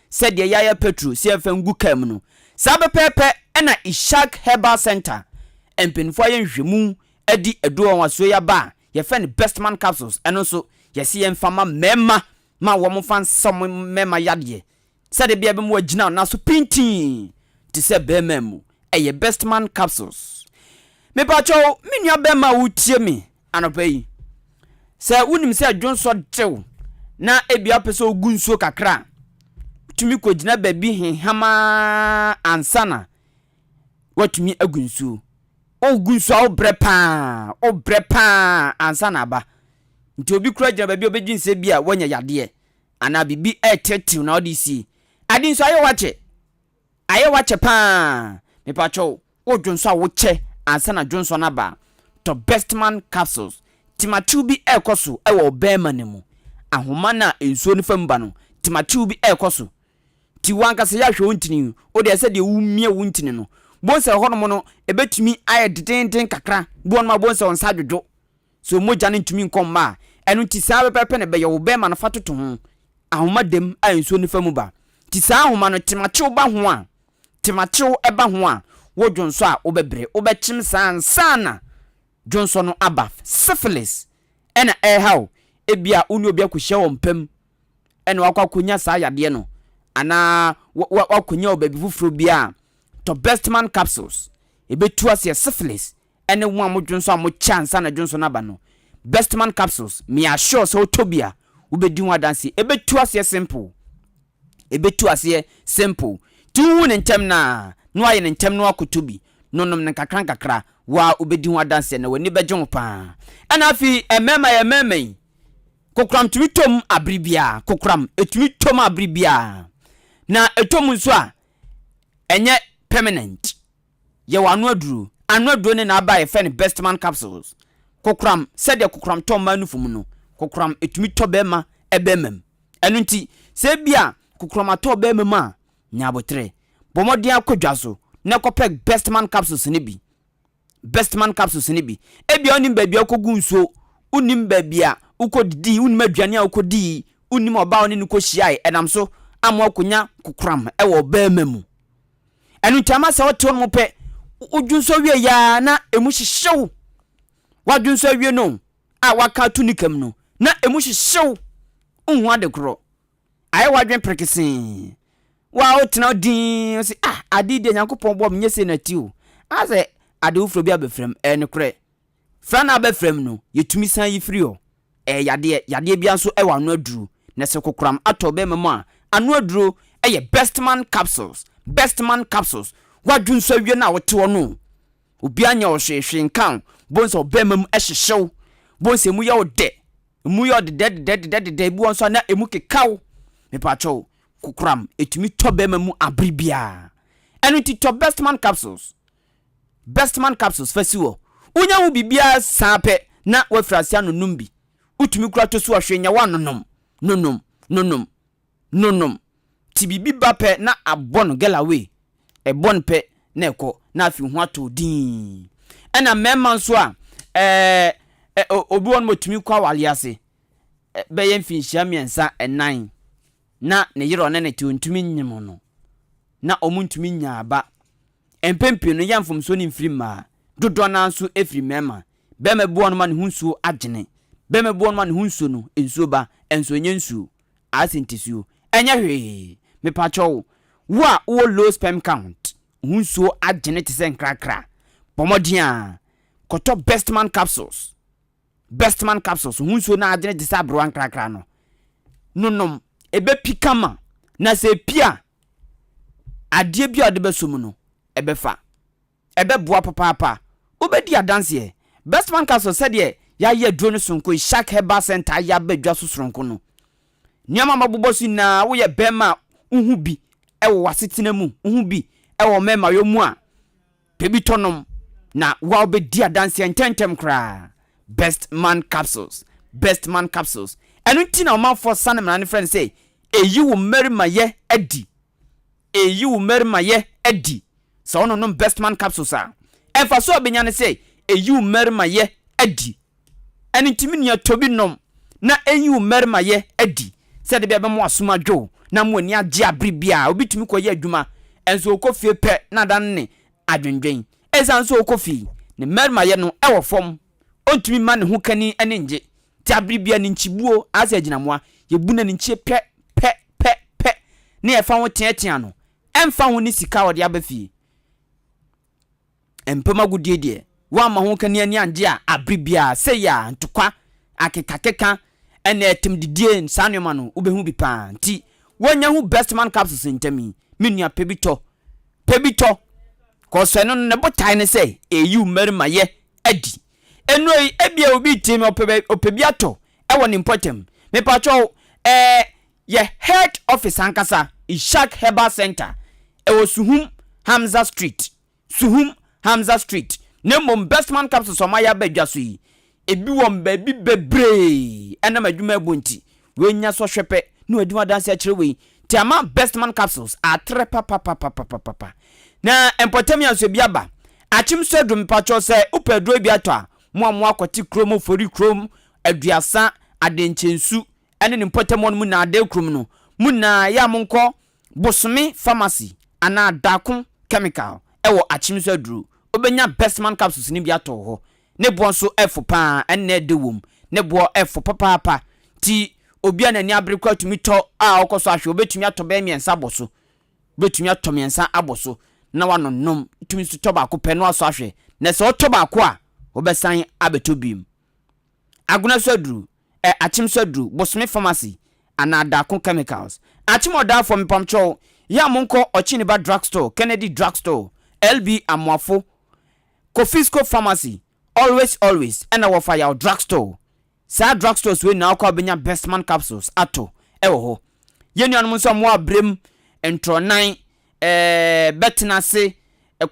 said ye yaya petru si afengu kam no sabepepe na ishak herbal center empinfo yenhwemu adi edo waso ya ba ye fe ne bestman capsules eno so ye si enfama mema ma wo mo fan som mema yade said bia be mo agina na so pintin tise bememu eye bestman capsules me pa cho menua bema wutie me anopai se unim se adwonso dew na ebia peso ogunsuo kakra tumi kogina baby hama ansana watumi agunsuo ogunsuo obrepa ansana ba nti obi kura gina baby obegyinse bia wanya yade ana bibi etetew na odisi adin so aye wache pa me pa cho odwonso awoche ansana dwonso na ba to bestman capsules timatubi ekoso ewo bema nemu ahoma na ensuo ni famba no timatubi ekoso ti wanka se ya hwe wontini o de se de wumie wontini no bonse hono no ebetumi aye deden kakra bon ma bonse on sadwodwo so moja ne ntumi nkomma enu ti sa pepe ne be ye wo bema no fatoto ho ahoma dem a ensuo ni famu ba ti sa ahoma no timachew ba ho a timachew eba ho a wodwonso a obebre obechim sansana Johnson abaf syphilis ena how ebia uni obi akohia wo mpam ena wakwakonya sa yade no ana wakonya obabi fufuro bia to bestman capsules ebetu ase syphilis ene wo am Johnson am chance na Johnson aba no bestman capsules me assure so tobia ubedi ho adanse ebetu ase simple tu ne ntem na no aye ne ntem no akotobi nonom ne kakra wa ubedi ho adanse na wani bejon pa ana afi emema kokram tumitom abribia kokram etumitom abribia na etom nso a enye permanent ye wanu aduro ne na aba ye fe ne bestman capsules kokram said ye kokram tom manufum no kokram etumito bema ebemem enu nti se bia kokram ato bemem a nyabotre bomodi akodwa so na kopek bestman capsules ne bi ebia onim babia okogu nsuo unim babia ukodidi unim aduane a ukodi unim oba oni ne kohyiai enam so amwa konya kokram ewo bemem enu ntama se wote on mo pe udwunso wie ya na emu hyehyew wadwunso wie no a waka tunikam no na emu hyehyew unhu adekro aye wadwen prekesin wa otena din si adide nyankopon bo mnyese na ti o ase ade ufro bia befrem enekre frana abefrem no yetumi san yifri o yade bia so ewa anu aduru na se kokram ato be memo a anu aduru bestman capsules wadwunso wie na wote wono obi anya o hwehwe nkan bonso bemem ehyehyew bonso emu ya ode bu onso na emu kekaw me pacho kokram etumi to bemem abribia enu ti to bestman capsules fasiwo unya hu bibia sape na wafrasia no numbi utumi kura to so ahwenya wanonom nonom ti bibi bape na abon gelawe ebon pe na eko na afi hu ato din ena memma nso a obi won motumi kwa waliase be ye mfinhia miensa enan na ne yiro ne ti ontumi nyim no na omuntumi nya aba empempe no yamfom so ni mfiri ma dodo na nso efiri mema bema buo no ma ne hunsuo agene bema buo no ma ne hunsuo no ensuo ba enso nyensuo asentisuo enya hwe me pacho wo low sperm count hunsuo agene te se nkrakra pomodia koto bestman capsules hunsuo na agene te se abro nkrakra no nonom ebe pikama na se pia adie bia de besum no ebefa ebeboa papa obedi adanse bestman capsules said ye ya ye drone sonko Shark Herbal Center ya badwa sosoronko no niama mabobosu na wo ye bema uhu bi ewo wasetena mu uhu bi ewo mema yomu a pebi tonom na wa obedi adanse ntentem kra bestman capsules enu ti na o man for sanem na ne friend say eyi wo merima ye edi so no bestman capsules a Efa so obenya ne say eyu mmarima ye adi. Eni ntimi ne tobi nom na eyu mmarima ye adi. Se de be mo asoma dwo na mo ani age abribia obi tumi koye adwuma enso okofie pe na dan ne adwendwen. Ezan so okofie ne mmarima ye no ewo fom ontumi ma ne ho kani ene nje ti abribia ne nchibuo asa aginamoa ye bu na ne nchie pe ne efa ho teatea no emfa ho ni sika ode abafi empema gudie wa ma ho kani ani anje a abribia se ya ntokwa akekakeka ene etim didie nsanwema no ubehu bi pa nti wonya hu best man capsules ntami menua pebito ko so no ne botai ne say eyu mmarima ye adi enoi ebia obi tim opebiato ewo ni important me pacho ye head office ankasa Ishak Herbal Center ewo Suhum Hamza Street nemo best man capsules o maya badwa so yi ebi won ba bi bebre ena madwuma bonti we nya so hwepe na adwuma danse a kire we ti ama best man capsules a tre papa na empotamia so biaba achim so dum pacho se upadro bi ato a mo akwati krom fori krom aduasa adenchensu ene ni potamon mu na ade krom no mu na ya monko bosome pharmacy ana dakun chemical ewo achim so dru obenya best man capsules ni bi ato ho ne bo so efo pa enne de wom ne bo efo papa ti obi anani abrikwa tumi to a okoso ahwe obetumi ato be miensa boso betumi ato miensa aboso na wanonom tumi so to ba ko pe no aso ahwe na se oto ba ko a obesan abetobim aguna so dru achim so dru bosome pharmacy ana dakun chemicals achim oda for mpamcho ya monko ochiniba drugstore Kennedy drugstore LB Amwafo Kofisco pharmacy always and our fire drugstore sa drugstores we now call benya best man capsules ato ewo ho yenu anu so mo abrem entro 9 betinase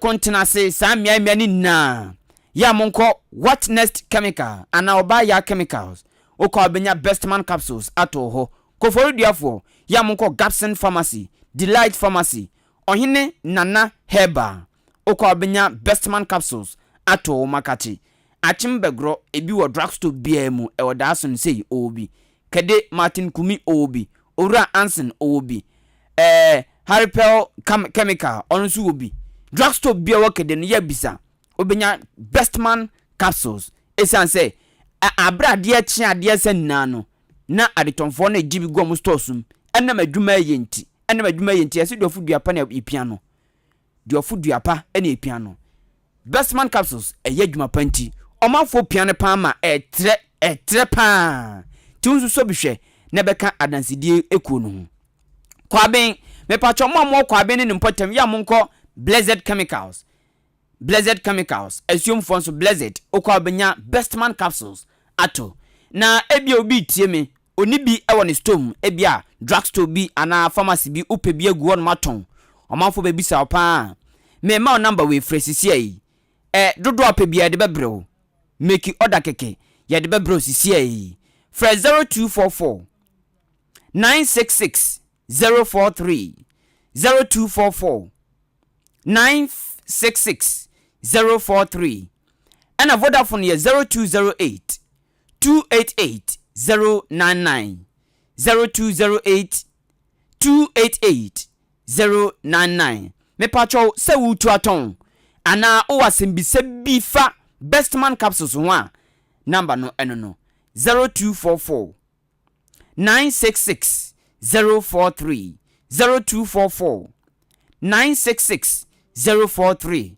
kontinase sa mia ni na ya monko what next chemical ana oba ya chemicals o call benya best man capsules ato ho koforu diafo ya monko Gapson pharmacy Delight pharmacy ohine nana herbal o call benya best man capsules ato makati achimbegro ebi wo drugstore bia mu e wo dason sei obi kede Martin Kumi obi owura Anson obi Haripel chemical onsu obi drugstore bia wo kede no ya bisa obenya best man capsules esan say abrade achi ade sen no na adetonfo na ejibi go mu store sum enna madwuma yenti ese do fuduapa na epiano do fuduapa na epiano best man capsules eye dwuma panti omanfo piano pa ma etre pa tunsu so bihwe na beka adansidie ekuo no kwaben me pacho mo kwaben ne mpotam ya monko Blessed chemicals assume fonso Blessed okwabenya best man capsules ato na ebia obi tie me oni bi ewo ne storm ebia drugstore bi ana pharmacy bi upebi agu on maton omanfo ba bisa opa me ma number we fresisi ai dodo apebia de bebreo make order keke ya de bebreo sisi ai fresh 0244 966 043 0244 966 043 and a Vodafone ye 0208 288 099 0208 288 099 me pacho se wutu aton ana o wasembise bifa best man capsules one number no eno no 0244 966 043 0244 966 043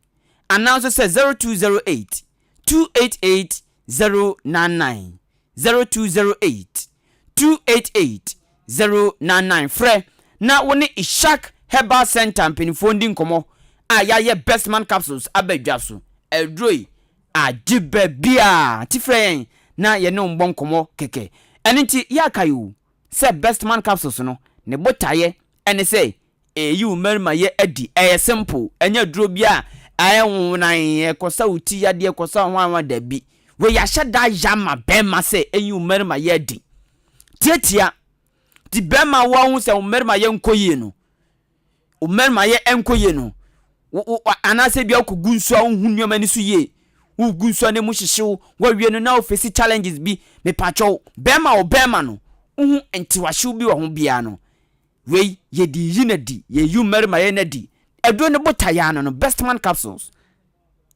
and also says 0208 288 099 0208 288 099 fre na woni Ishak Herbal Center penifonding komo ayaye best man capsules abadwaso edroi ajibe bia ti fre na ye no mbon komo keke eniti yakayu se best man capsules no ne botaye ene say eyu merma ye adi simple enya duro bia ayewunan ekosa uti ya de ekosa hwanwa da bi we ya hyeda yama bema se eyu merma ye adi tietia ti bema wa hu se merma ye nkoye no merma ye enkoye no anase bia ko gunso a hu nneoma ni so ye wo gunso ne mu hyehyew wo wie no na o face challenges bi me pacho bema no hu entiwahyew bi wo ho bia no wei ye di yinadi ye yu merma ye nadi edo ne botaya no best man capsules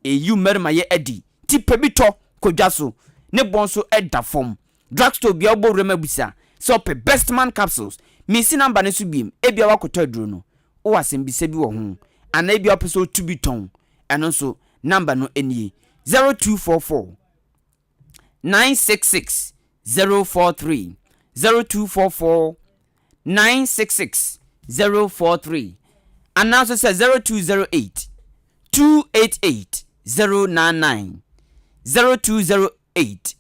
yu merma ye adi tipe bi to kodwa so ne bonso eda form drugstore bia obo rema busa so pe best man capsules misi number ne so biem ebia wakoto aduro no o wasem bi se bi wo ho ana ebia opeso to bi ton eno so number no enie 0244 966 043 0244 966 043 and now says 0208 288 099 0208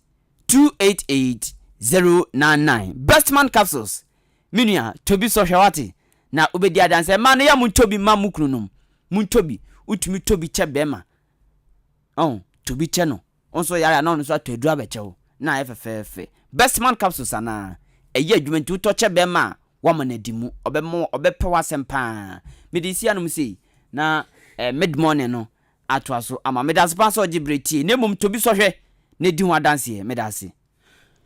288 099 best man capsules minia tobi so hwewati na obedi adanse ma na ya muntobi ma mukunum muntobi utumi tobi che bema tobi che no onso yara na onso so atodura bechewo na efefefe best man capsules ana eye adwumanti utoche bema wamanadimu obepewa sempa medisia no msi na mid morning no atwaso ama medas so gibreti ne mum tobi so hwe ne di ho adanse medasi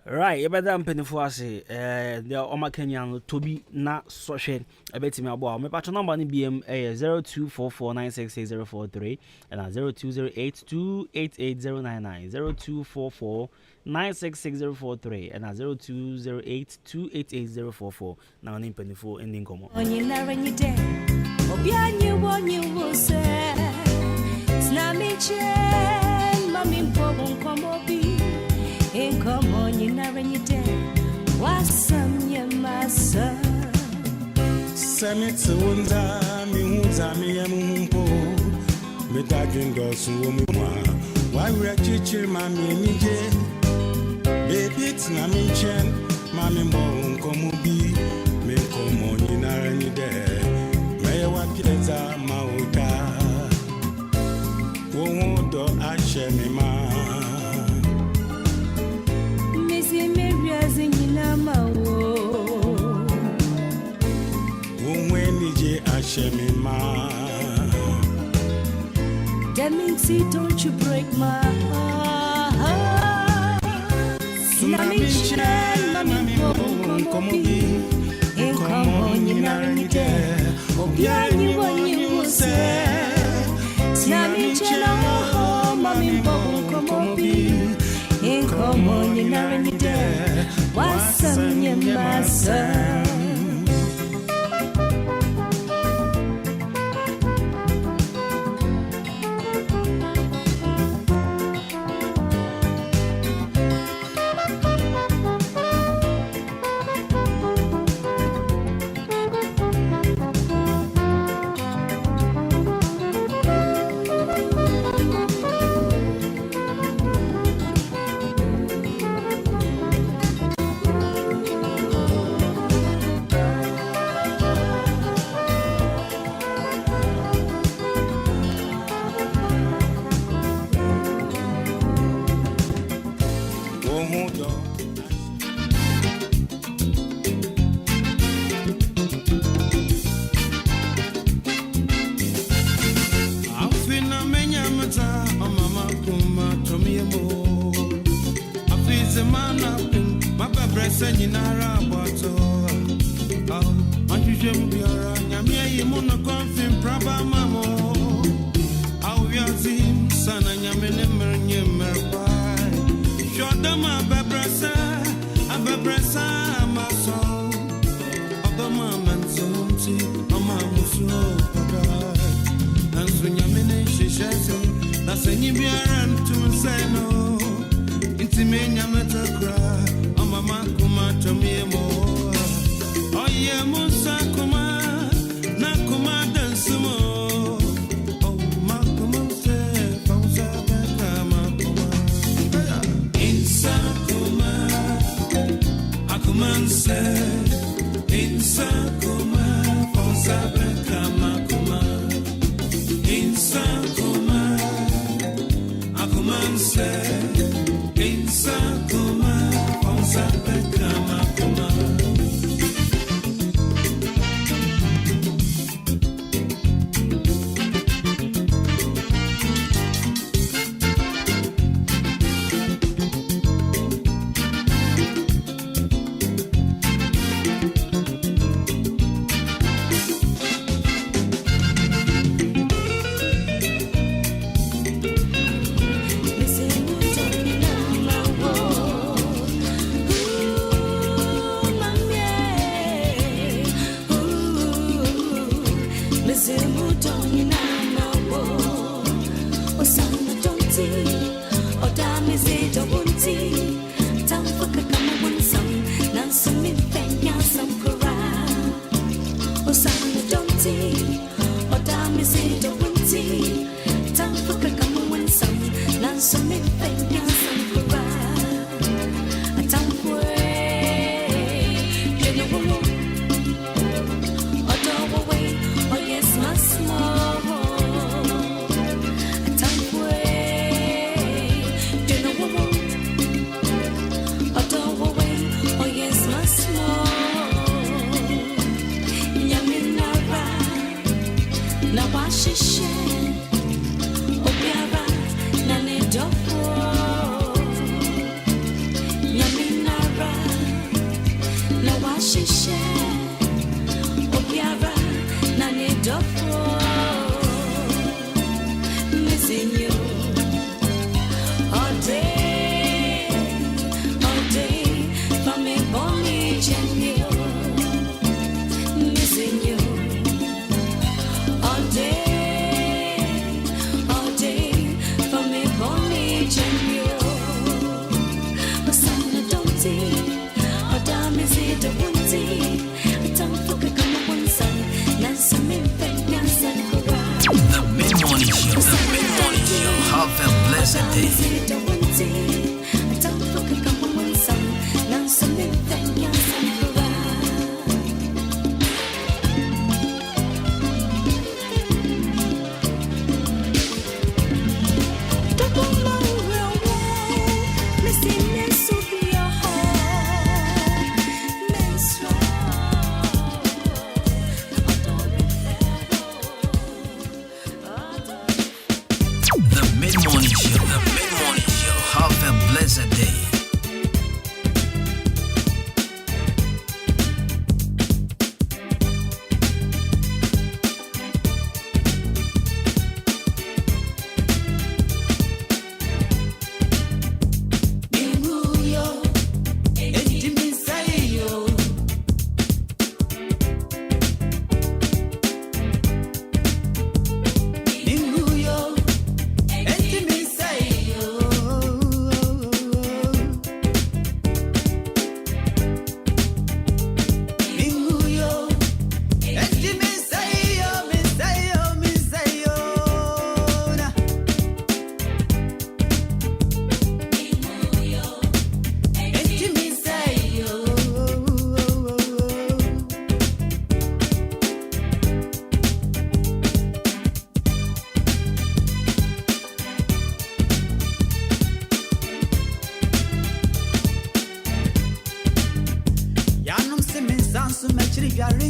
right yebeda mpenifo ase the Oma Kenyan tobi na so hwe ebetimi abo me patro number ni BM 0244966043 and 0208288099 0244966043 and 0208288044 now ni mpenifo ending komo onyina renyide obianye wonye se snamiche mami mpogo komobi inkomo onyina renyide wasamye masa Samit wunda mi hunza mi yemumpo me dajindo suwo mi mwa why we chichir mami nije baby tina mi chen mami mbo nkomo bi me nkomo nyina renyide me wa pileza mauta wo do ashe mi ma misi meriazi nyina mawo nije ashe mi ma Deminti, don't you break my heart. Tsunami chen, mami como bi, como nyina renite, obiani wonyi wose. Tsunami chen, mami como bi, como nyina renite, wasamye masa.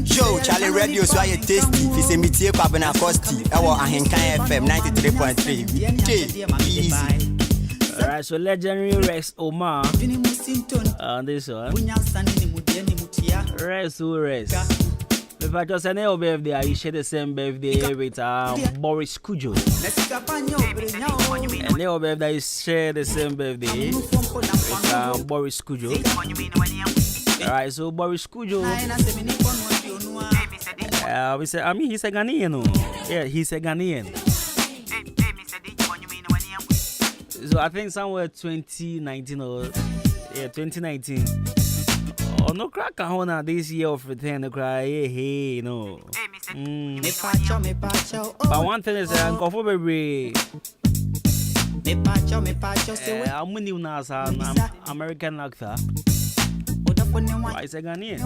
Yo, Charlie Radio so I tasty. If it's a meteor Kwabena Costi, our Ahenkan FM 93.3. Easy. Alright, so legendary Rex Omar on this one. Rex who Rex. If I just say your birthday, I share the same birthday with Boris Kujo. And your birthday is share the same birthday with Boris Kujo. Alright, so Boris Kujo. We say, I mean, he's a Ghanaian. No? Yeah, he's a Ghanaian. So I think somewhere 2019 or 2019. Oh no, crack on this year of return to cry. Hey, no. But one thing is, I'm comfortable. I'm new now, I'm American actor. Why is a Ghanaian?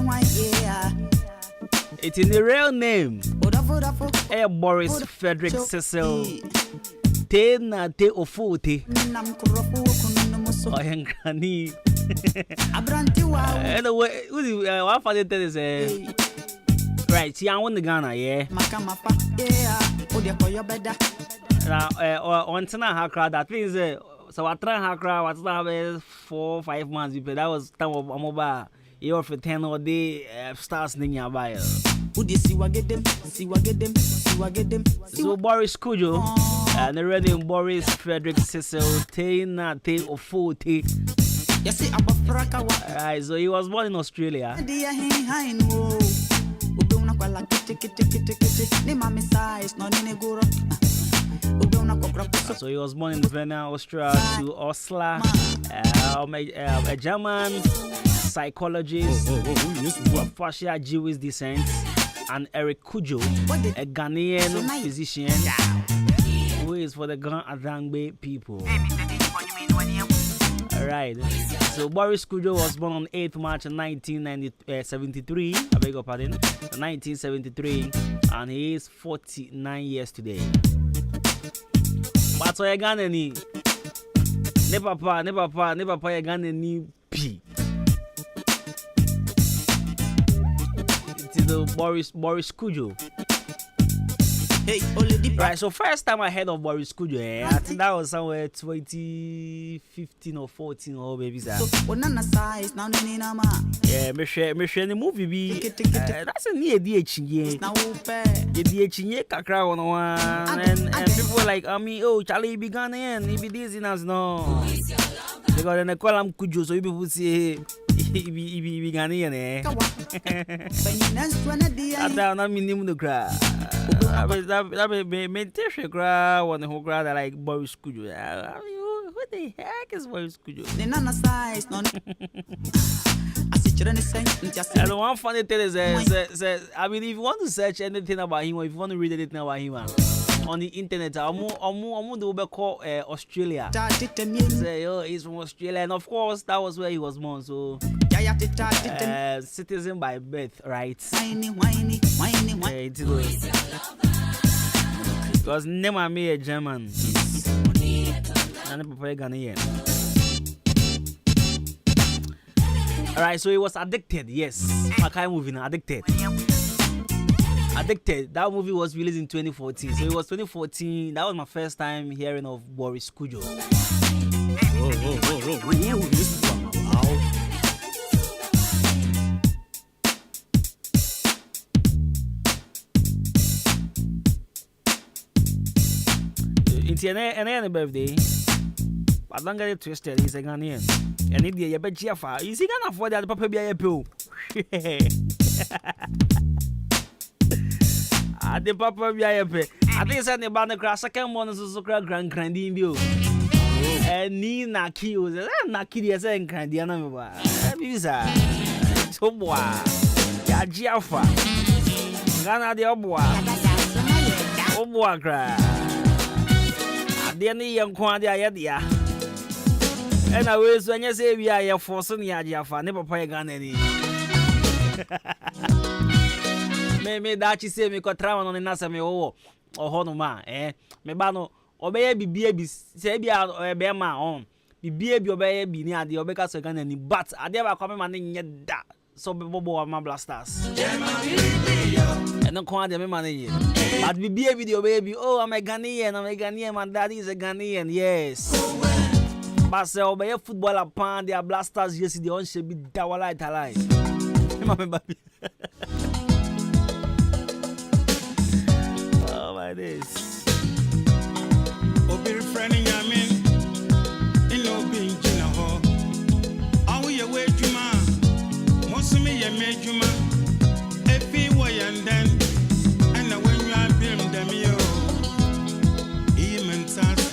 It's in the real name. Boris Frederick Cecil Tena Te Ofuti. Ahenkan. Anyway, what for the thing is right, see, I want the Ghana, yeah. Now, on Tana Hakra, that means so I try Hakra, what's that 4 or 5 months, that was time of mobile. You're for 10 or day stars in your bio. Would you see what get them? See what get them? See what get them? So Boris Kujo and the ready Boris Frederick Cecil Tena Te Ofuti. Alright, so he was born in Australia. So he was born in Vienna, Austria, to Oslo, a German psychologist of Persian Jewish descent, and Eric Kujo, a Ghanaian physician who is for the Grand Adangbe people. Alright, so Boris Kujo was born on 8th March 1973, I beg your pardon, 1973, and he is 49 years today. But so you got any? Ne papa, you got any P? It is the Boris Kujo. Right, so first time I heard of Boris Kujo, I think that was somewhere 2015 or 14 or maybe that. Yeah, me share the movie be. That's a near DH. DH kakra one and people like oh Charlie be Ghanaian, he be this in us no. Because then they call him Kujo, so people say he be Ghanaian I don't mean the cry. That may take a cry when the whole crowd like Boris Kujo. Who the heck is Boris Kujo? And one funny thing is, I mean, if you want to search anything about him, or if you want to read anything about him on the internet, I'm do call Australia. Say, oh, he's from Australia, and of course, that was where he was born. So, citizen by birth, right? Because never me a German, and a Ghanaian. Alright, so he was addicted, yes. Makai movie now, addicted. That movie was released in 2014. So it was 2014. That was my first time hearing of Boris Kujo. It's any birthday. But don't get it twisted, he's a Ghanaian. And if you bet you far, is he gonna afford that papa be a pill? The papa be a pill. I think it's the band crash. I can't want to grand grandin view. And Nina kills, and Naki is a grandiana. Visa. So, boy, Yajiafa. Gana the Oboa. Oboa cry. The young quandia. And I was when you say we are forcing Yajiafa, never pay gun any. Me that you say me could travel on the Nasa me or Honoma, Me bano, obey baby, say be out or a bear my own. Be baby obey be near the Obeka second any, but I never come in yet that. So Bobo my blasters. And no quite the money. But be baby the baby, oh, I'm a Ghanaian, my daddy is a Ghanaian, yes. But say obey a footballer pan their blasters yesterday on should be dawalite alive. Oh my days. Obi friend yamin in obi jina ho. Awu ye we juma. Mosumi ye me juma. Efi wo yandan. And when you are bim dem yo.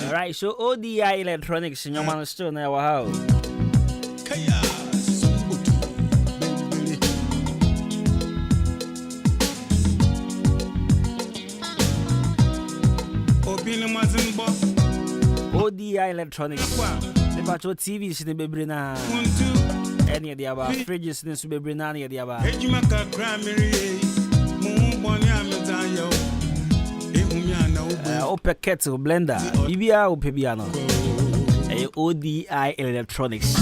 Alright, so ODI Electronics in your man still now how. ODI Electronics. The battle TV is the Bebrina. Any of the above fridges in the Bebrina, any of the above. Ope kettle blender, Bibia or Pebiano. ODI Electronics.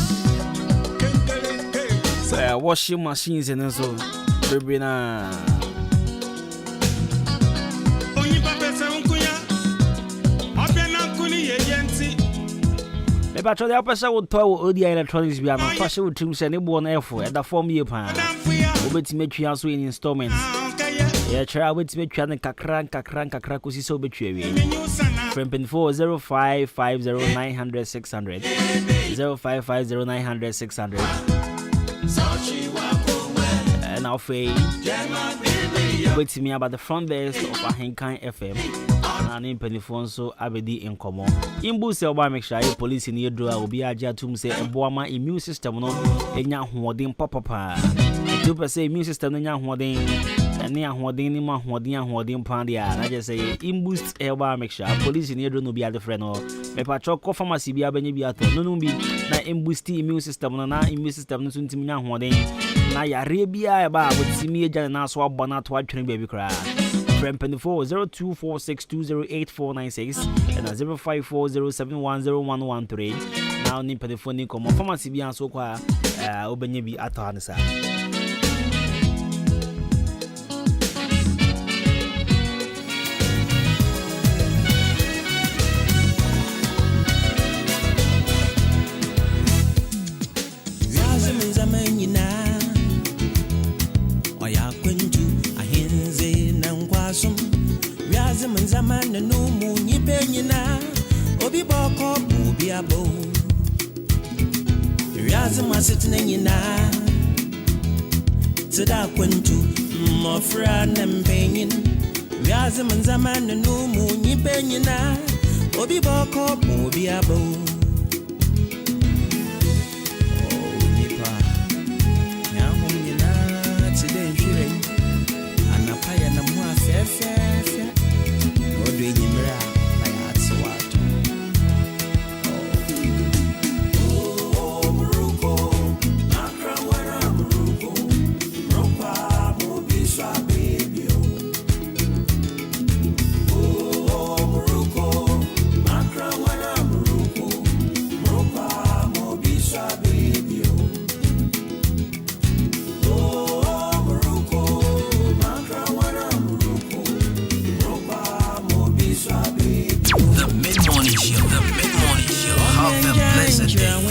Washing machines and so Bebrina. The battle the opposite would tell ODI Electronics be a fashion with teams and one effort at the form year pan. Over to make you answer in installments. Yeah, try to make you kakran kusi so betray. From 0550900600 0550900600. And I'll fade. wait to me about the front desk of Ahenkan FM. And in Pennyphone so Abedi in common. In Busse Oba make sure police in Yedra will be a jatum say a boama immune system no enya hooding papa. 2% immune system enya hooding and near hooding in my hooding pandia. I just say in boost Oba make sure police in Yedra no be a friend or me patrol co pharmacy be a benebiato. No be na in boosty immune system na immune system no soon to me hooding. Na ya Arabia ba would see me na so abana to watching baby cry. Friend 0246208496 and 0540710113. Now ni telephone come pharmacy bi anso kwa obenye bi atansa. Zaman no mu nyi penyina obi boko obi abo riazi masitne nyina tada kwentu mofra na mpenyin riazi zaman no mu nyi penyina obi boko obi abo nipa nyaho nyina today hwire anapaya na mu afefe doing in Mira, my heart so what? Oh, Muruko, Makra, where I'm Muruko, Ropa, Mobisha, baby. Oh, Muruko, Makra, where I'm Muruko, Ropa, Mobisha, baby. Oh, Muruko, Makra, where I'm Muruko, Ropa. The mid-morning show, have a blessed day.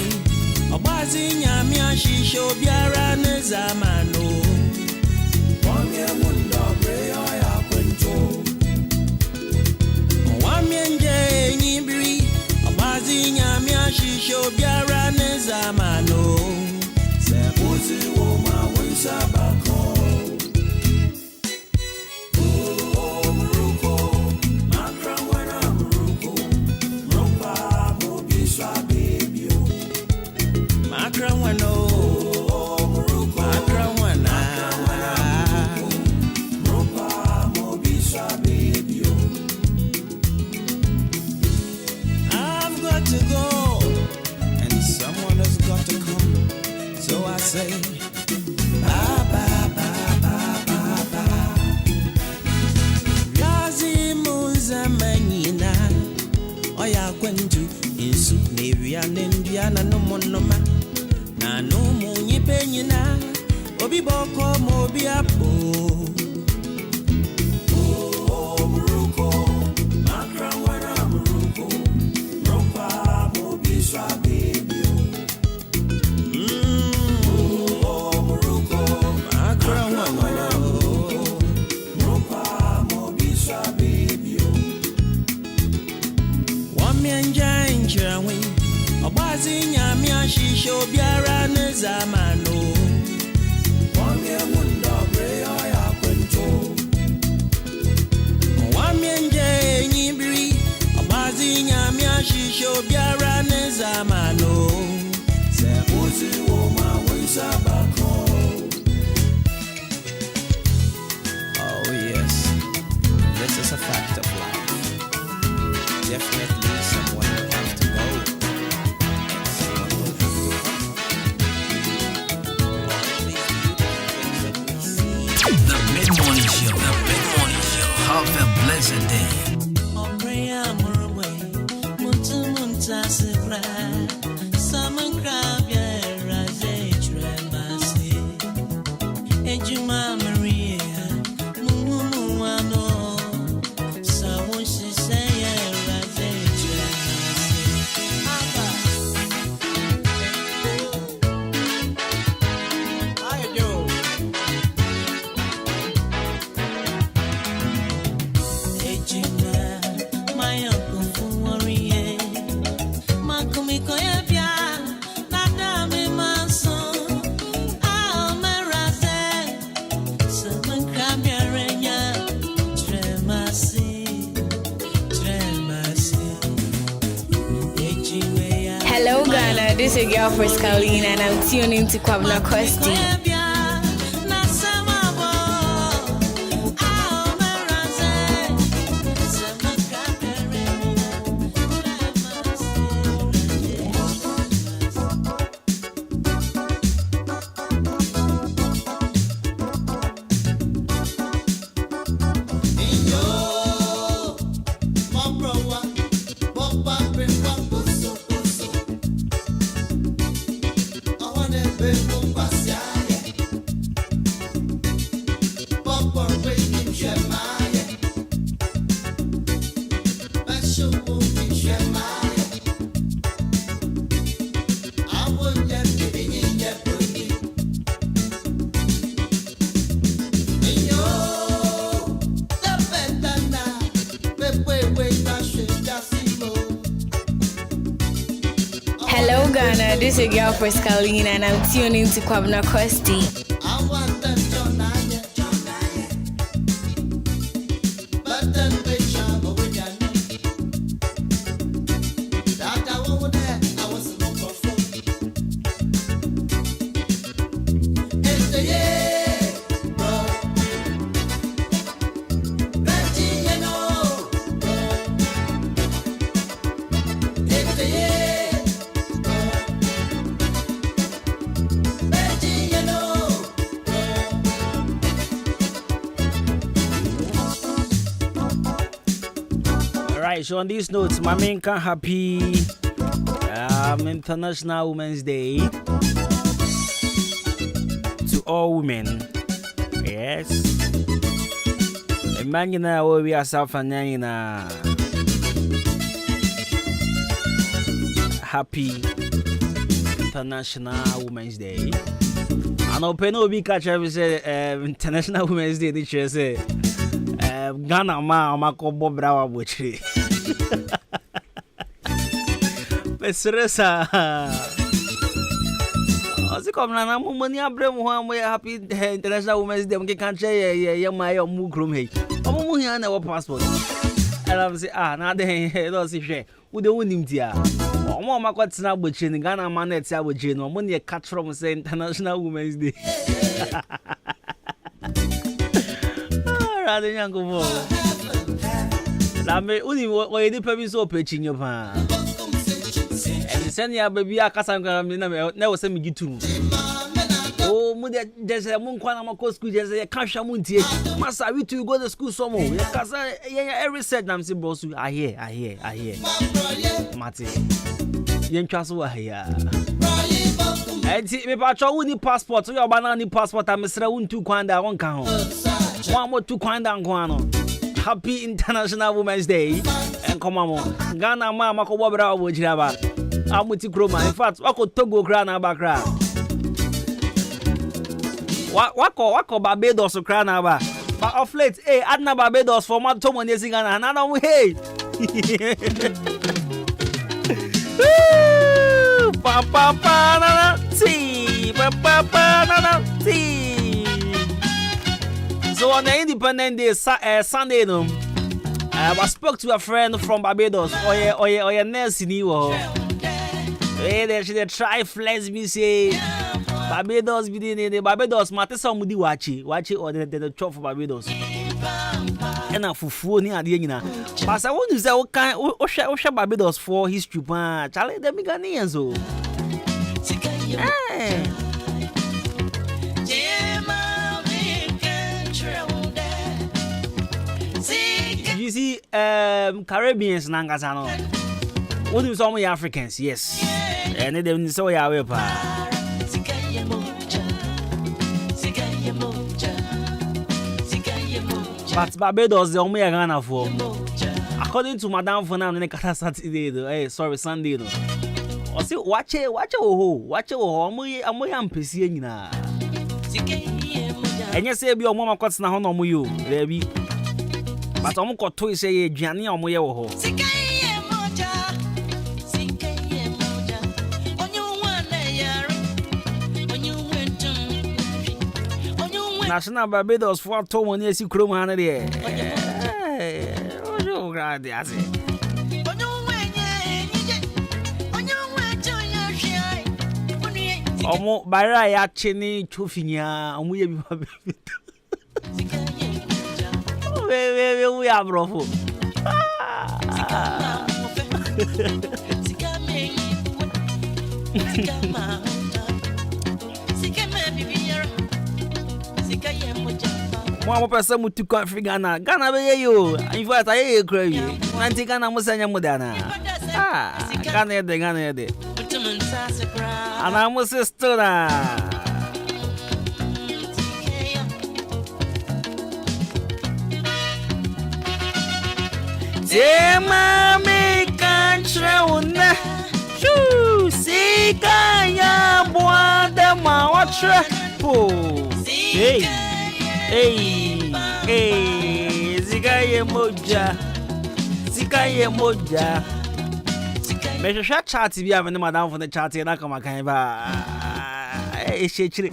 Obazi nyamia shisho biara nezamano. Wamye mundo breyo ya kwento. Wamye nje nyibiri. Obazi nyamia shisho biara nezamano. Sebuzi woma wisabako. Obi boko mobi apo. Oh, Muruko, Makra wana Muruko, Ropa mobi swa baby. Oh, Muruko, Makra wana Ropa mobi swa baby. Wamienja injawi, obazi nyamia shisho biara nezamano. Wamye mundo breyo ya kwento. Wamye nje nyibiri. Obazi nyamia shisho biara nezamano. Sebuzi woma wisabako. Oh yes, this is a fact of life. Definitely someone will have to go. And someone will have to come. The mid-morning show, have a blessed day. Ghana, this is your girl for Scalina, and I'm tuning to Kwabena Kwesti. Hello Ghana, this is your girl for Scalina, and I'm tuning to Kwabena Kwesti. So on these notes, my main can happy International Women's Day to all women. Yes. Imagine where we are suffering happy International Women's Day. And open no big catch every say International Women's Day this year say Ghana ma ko bobrawa bochiri. Pesresa. Ose come na mo mani abremu ho am happy International Women's Day. Mke kan che ye my mu krom hey. Omo mu hia na wo passport. And I'm say na dey do si hwe. Wo de wonim dia. Omo ma kwatina bochiri ni Ghana ma na etia bochiri no. Mo ne catch from say International Women's Day. Rather young go. La me uni wo ye di permission so pechinyo pa. Send ya baby akasa na wo se mi gitu. Oh mu de jese mu nkwa na mako school jese ye kan hwa mu ntie. Masa we to go to school some. Ye kasa ye every said na say boss I hear. Mate. Ye ntwa so wa here. Enti me pa cho uni passport yo ba na ni passport amesra untu kwanda won kan ho. One more to kwanda nkwa no. Happy International Women's Day. And come on. Ghana ma mako bobra wo jira ba. Amuti kroma. In fact, wako Togo kra na ba kra. Wako Barbados kra na ba. But of late, hey, adna Barbados for ma tomo nesi Ghana. Nana mu hey. Pa pa pa na na ti. Pa pa pa na na ti. So on the Independent Day Sunday no. I spoke to a friend from Barbados. Oye Nelson Iwo. Hey, they should try flex me say Barbados be the Barbados matter somebody watch it or the chop for Barbados. And a fufu ni ade nyina. But I want to say what kind o share Barbados for history pa. Charlie them Ghanaians o. Hey. You see, Caribbeans nangasa no. What do some Africans? Yes, and they so ya we pa. But Barbados the only Ghana for. According to Madame Fonam, ne kata Saturday though. Hey, sorry Sunday though. O see watch oh amoy ampesi nyina. Enye say bi omo makot na ho no mo yo. There be. But omo koto say aduane omo ye wo ho. National Barbados for to money esi krom ha na de. Ojo grade ase. Omo bara ya chini chufinya omo ye bi ba. We are bro. One person mu to country Ghana be you. In fact I cry you. Nanti Ghana musanya mudana. Ghana de. Ana mu sister na. Mami cantrona. Shoo, sika ya boada mawatra. Hey. Zikaye moja. Me shwa chat bi am na madam for the chat na kama kan ba. She chire.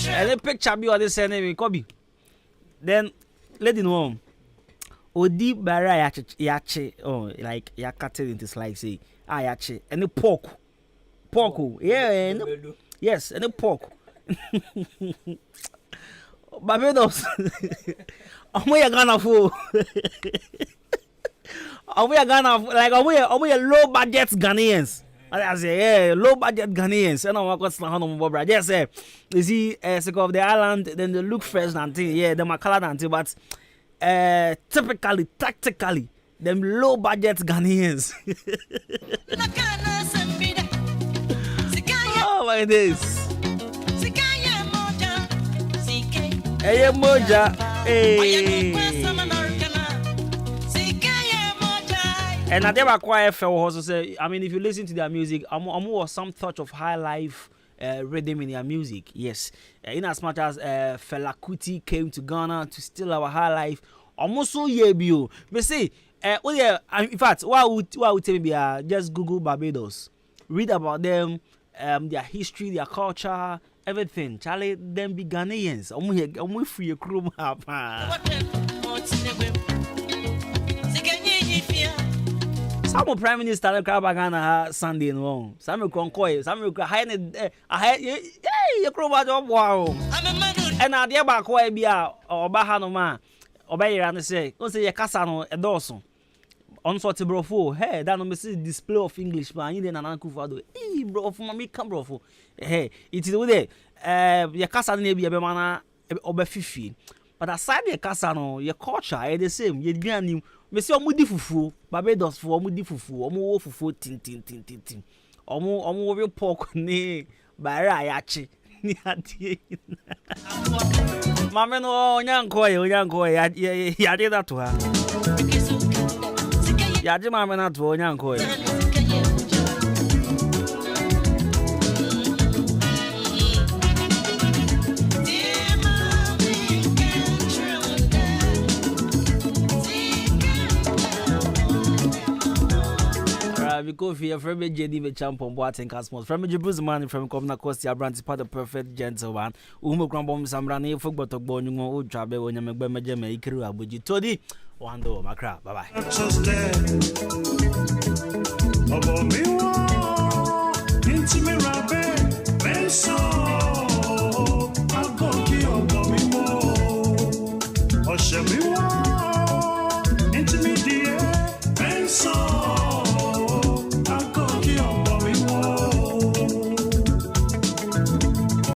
Any picture bi or this name Kobi. Then lady no. Odi bara yache oh like ya cut it into slice say yache any pork. Yeah, yes, any pork. Barbados. Omo ya Ghana fo. Omo ya Ghana like omo ya low budget Ghanaians. I say yeah, low budget Ghanaians. And I'm going to Hano Bobra. Yes, you see, sick of the island, then they look fresh and thing. Yeah, them are colored and thing, but typically, tactically, them low budget Ghanaians. Oh my days. Hey, moja. Hey. And I never quite felt also say, I mean, if you listen to their music, I'm was some touch of high life rhythm in their music. Yes. In as much as Fela Kuti came to Ghana to steal our high life, almost so yebu. But say, in fact, why would tell me just Google Barbados, read about them, their history, their culture, everything. Charlie, them be Ghanaians. I'm free a crew. Some prime minister like Ghana Sunday no. Some concoy, some high you crew wow. And I dear back why be or Bahano ma obey and say, don't say your casano a dawson. On sort of brofo, hey, that no display of English man, you didn't uncle father. Hey, bro, for me, come brofo. Hey, it is with it. Your casano may be a bemana obe fifi. But aside your casano, your culture is the same. You didn't know. Monsieur Omudi fufu, Barbados for Omudi fufu, Omo fufu tin. Omo real pork ne bara yachi. Ni ati. Mama no onyanko ya did that to her. Yaji mama na to onyanko. Because if you're from JD with Champon Boating Cosmos, from Jibus man from Comna Costa Branch, part of perfect gentleman, Grambom Sambrani, Football to Bonum, old Trabe, when you make Bemajame, Ikru, Abuji Todi, Wando, Macra, bye bye. About me,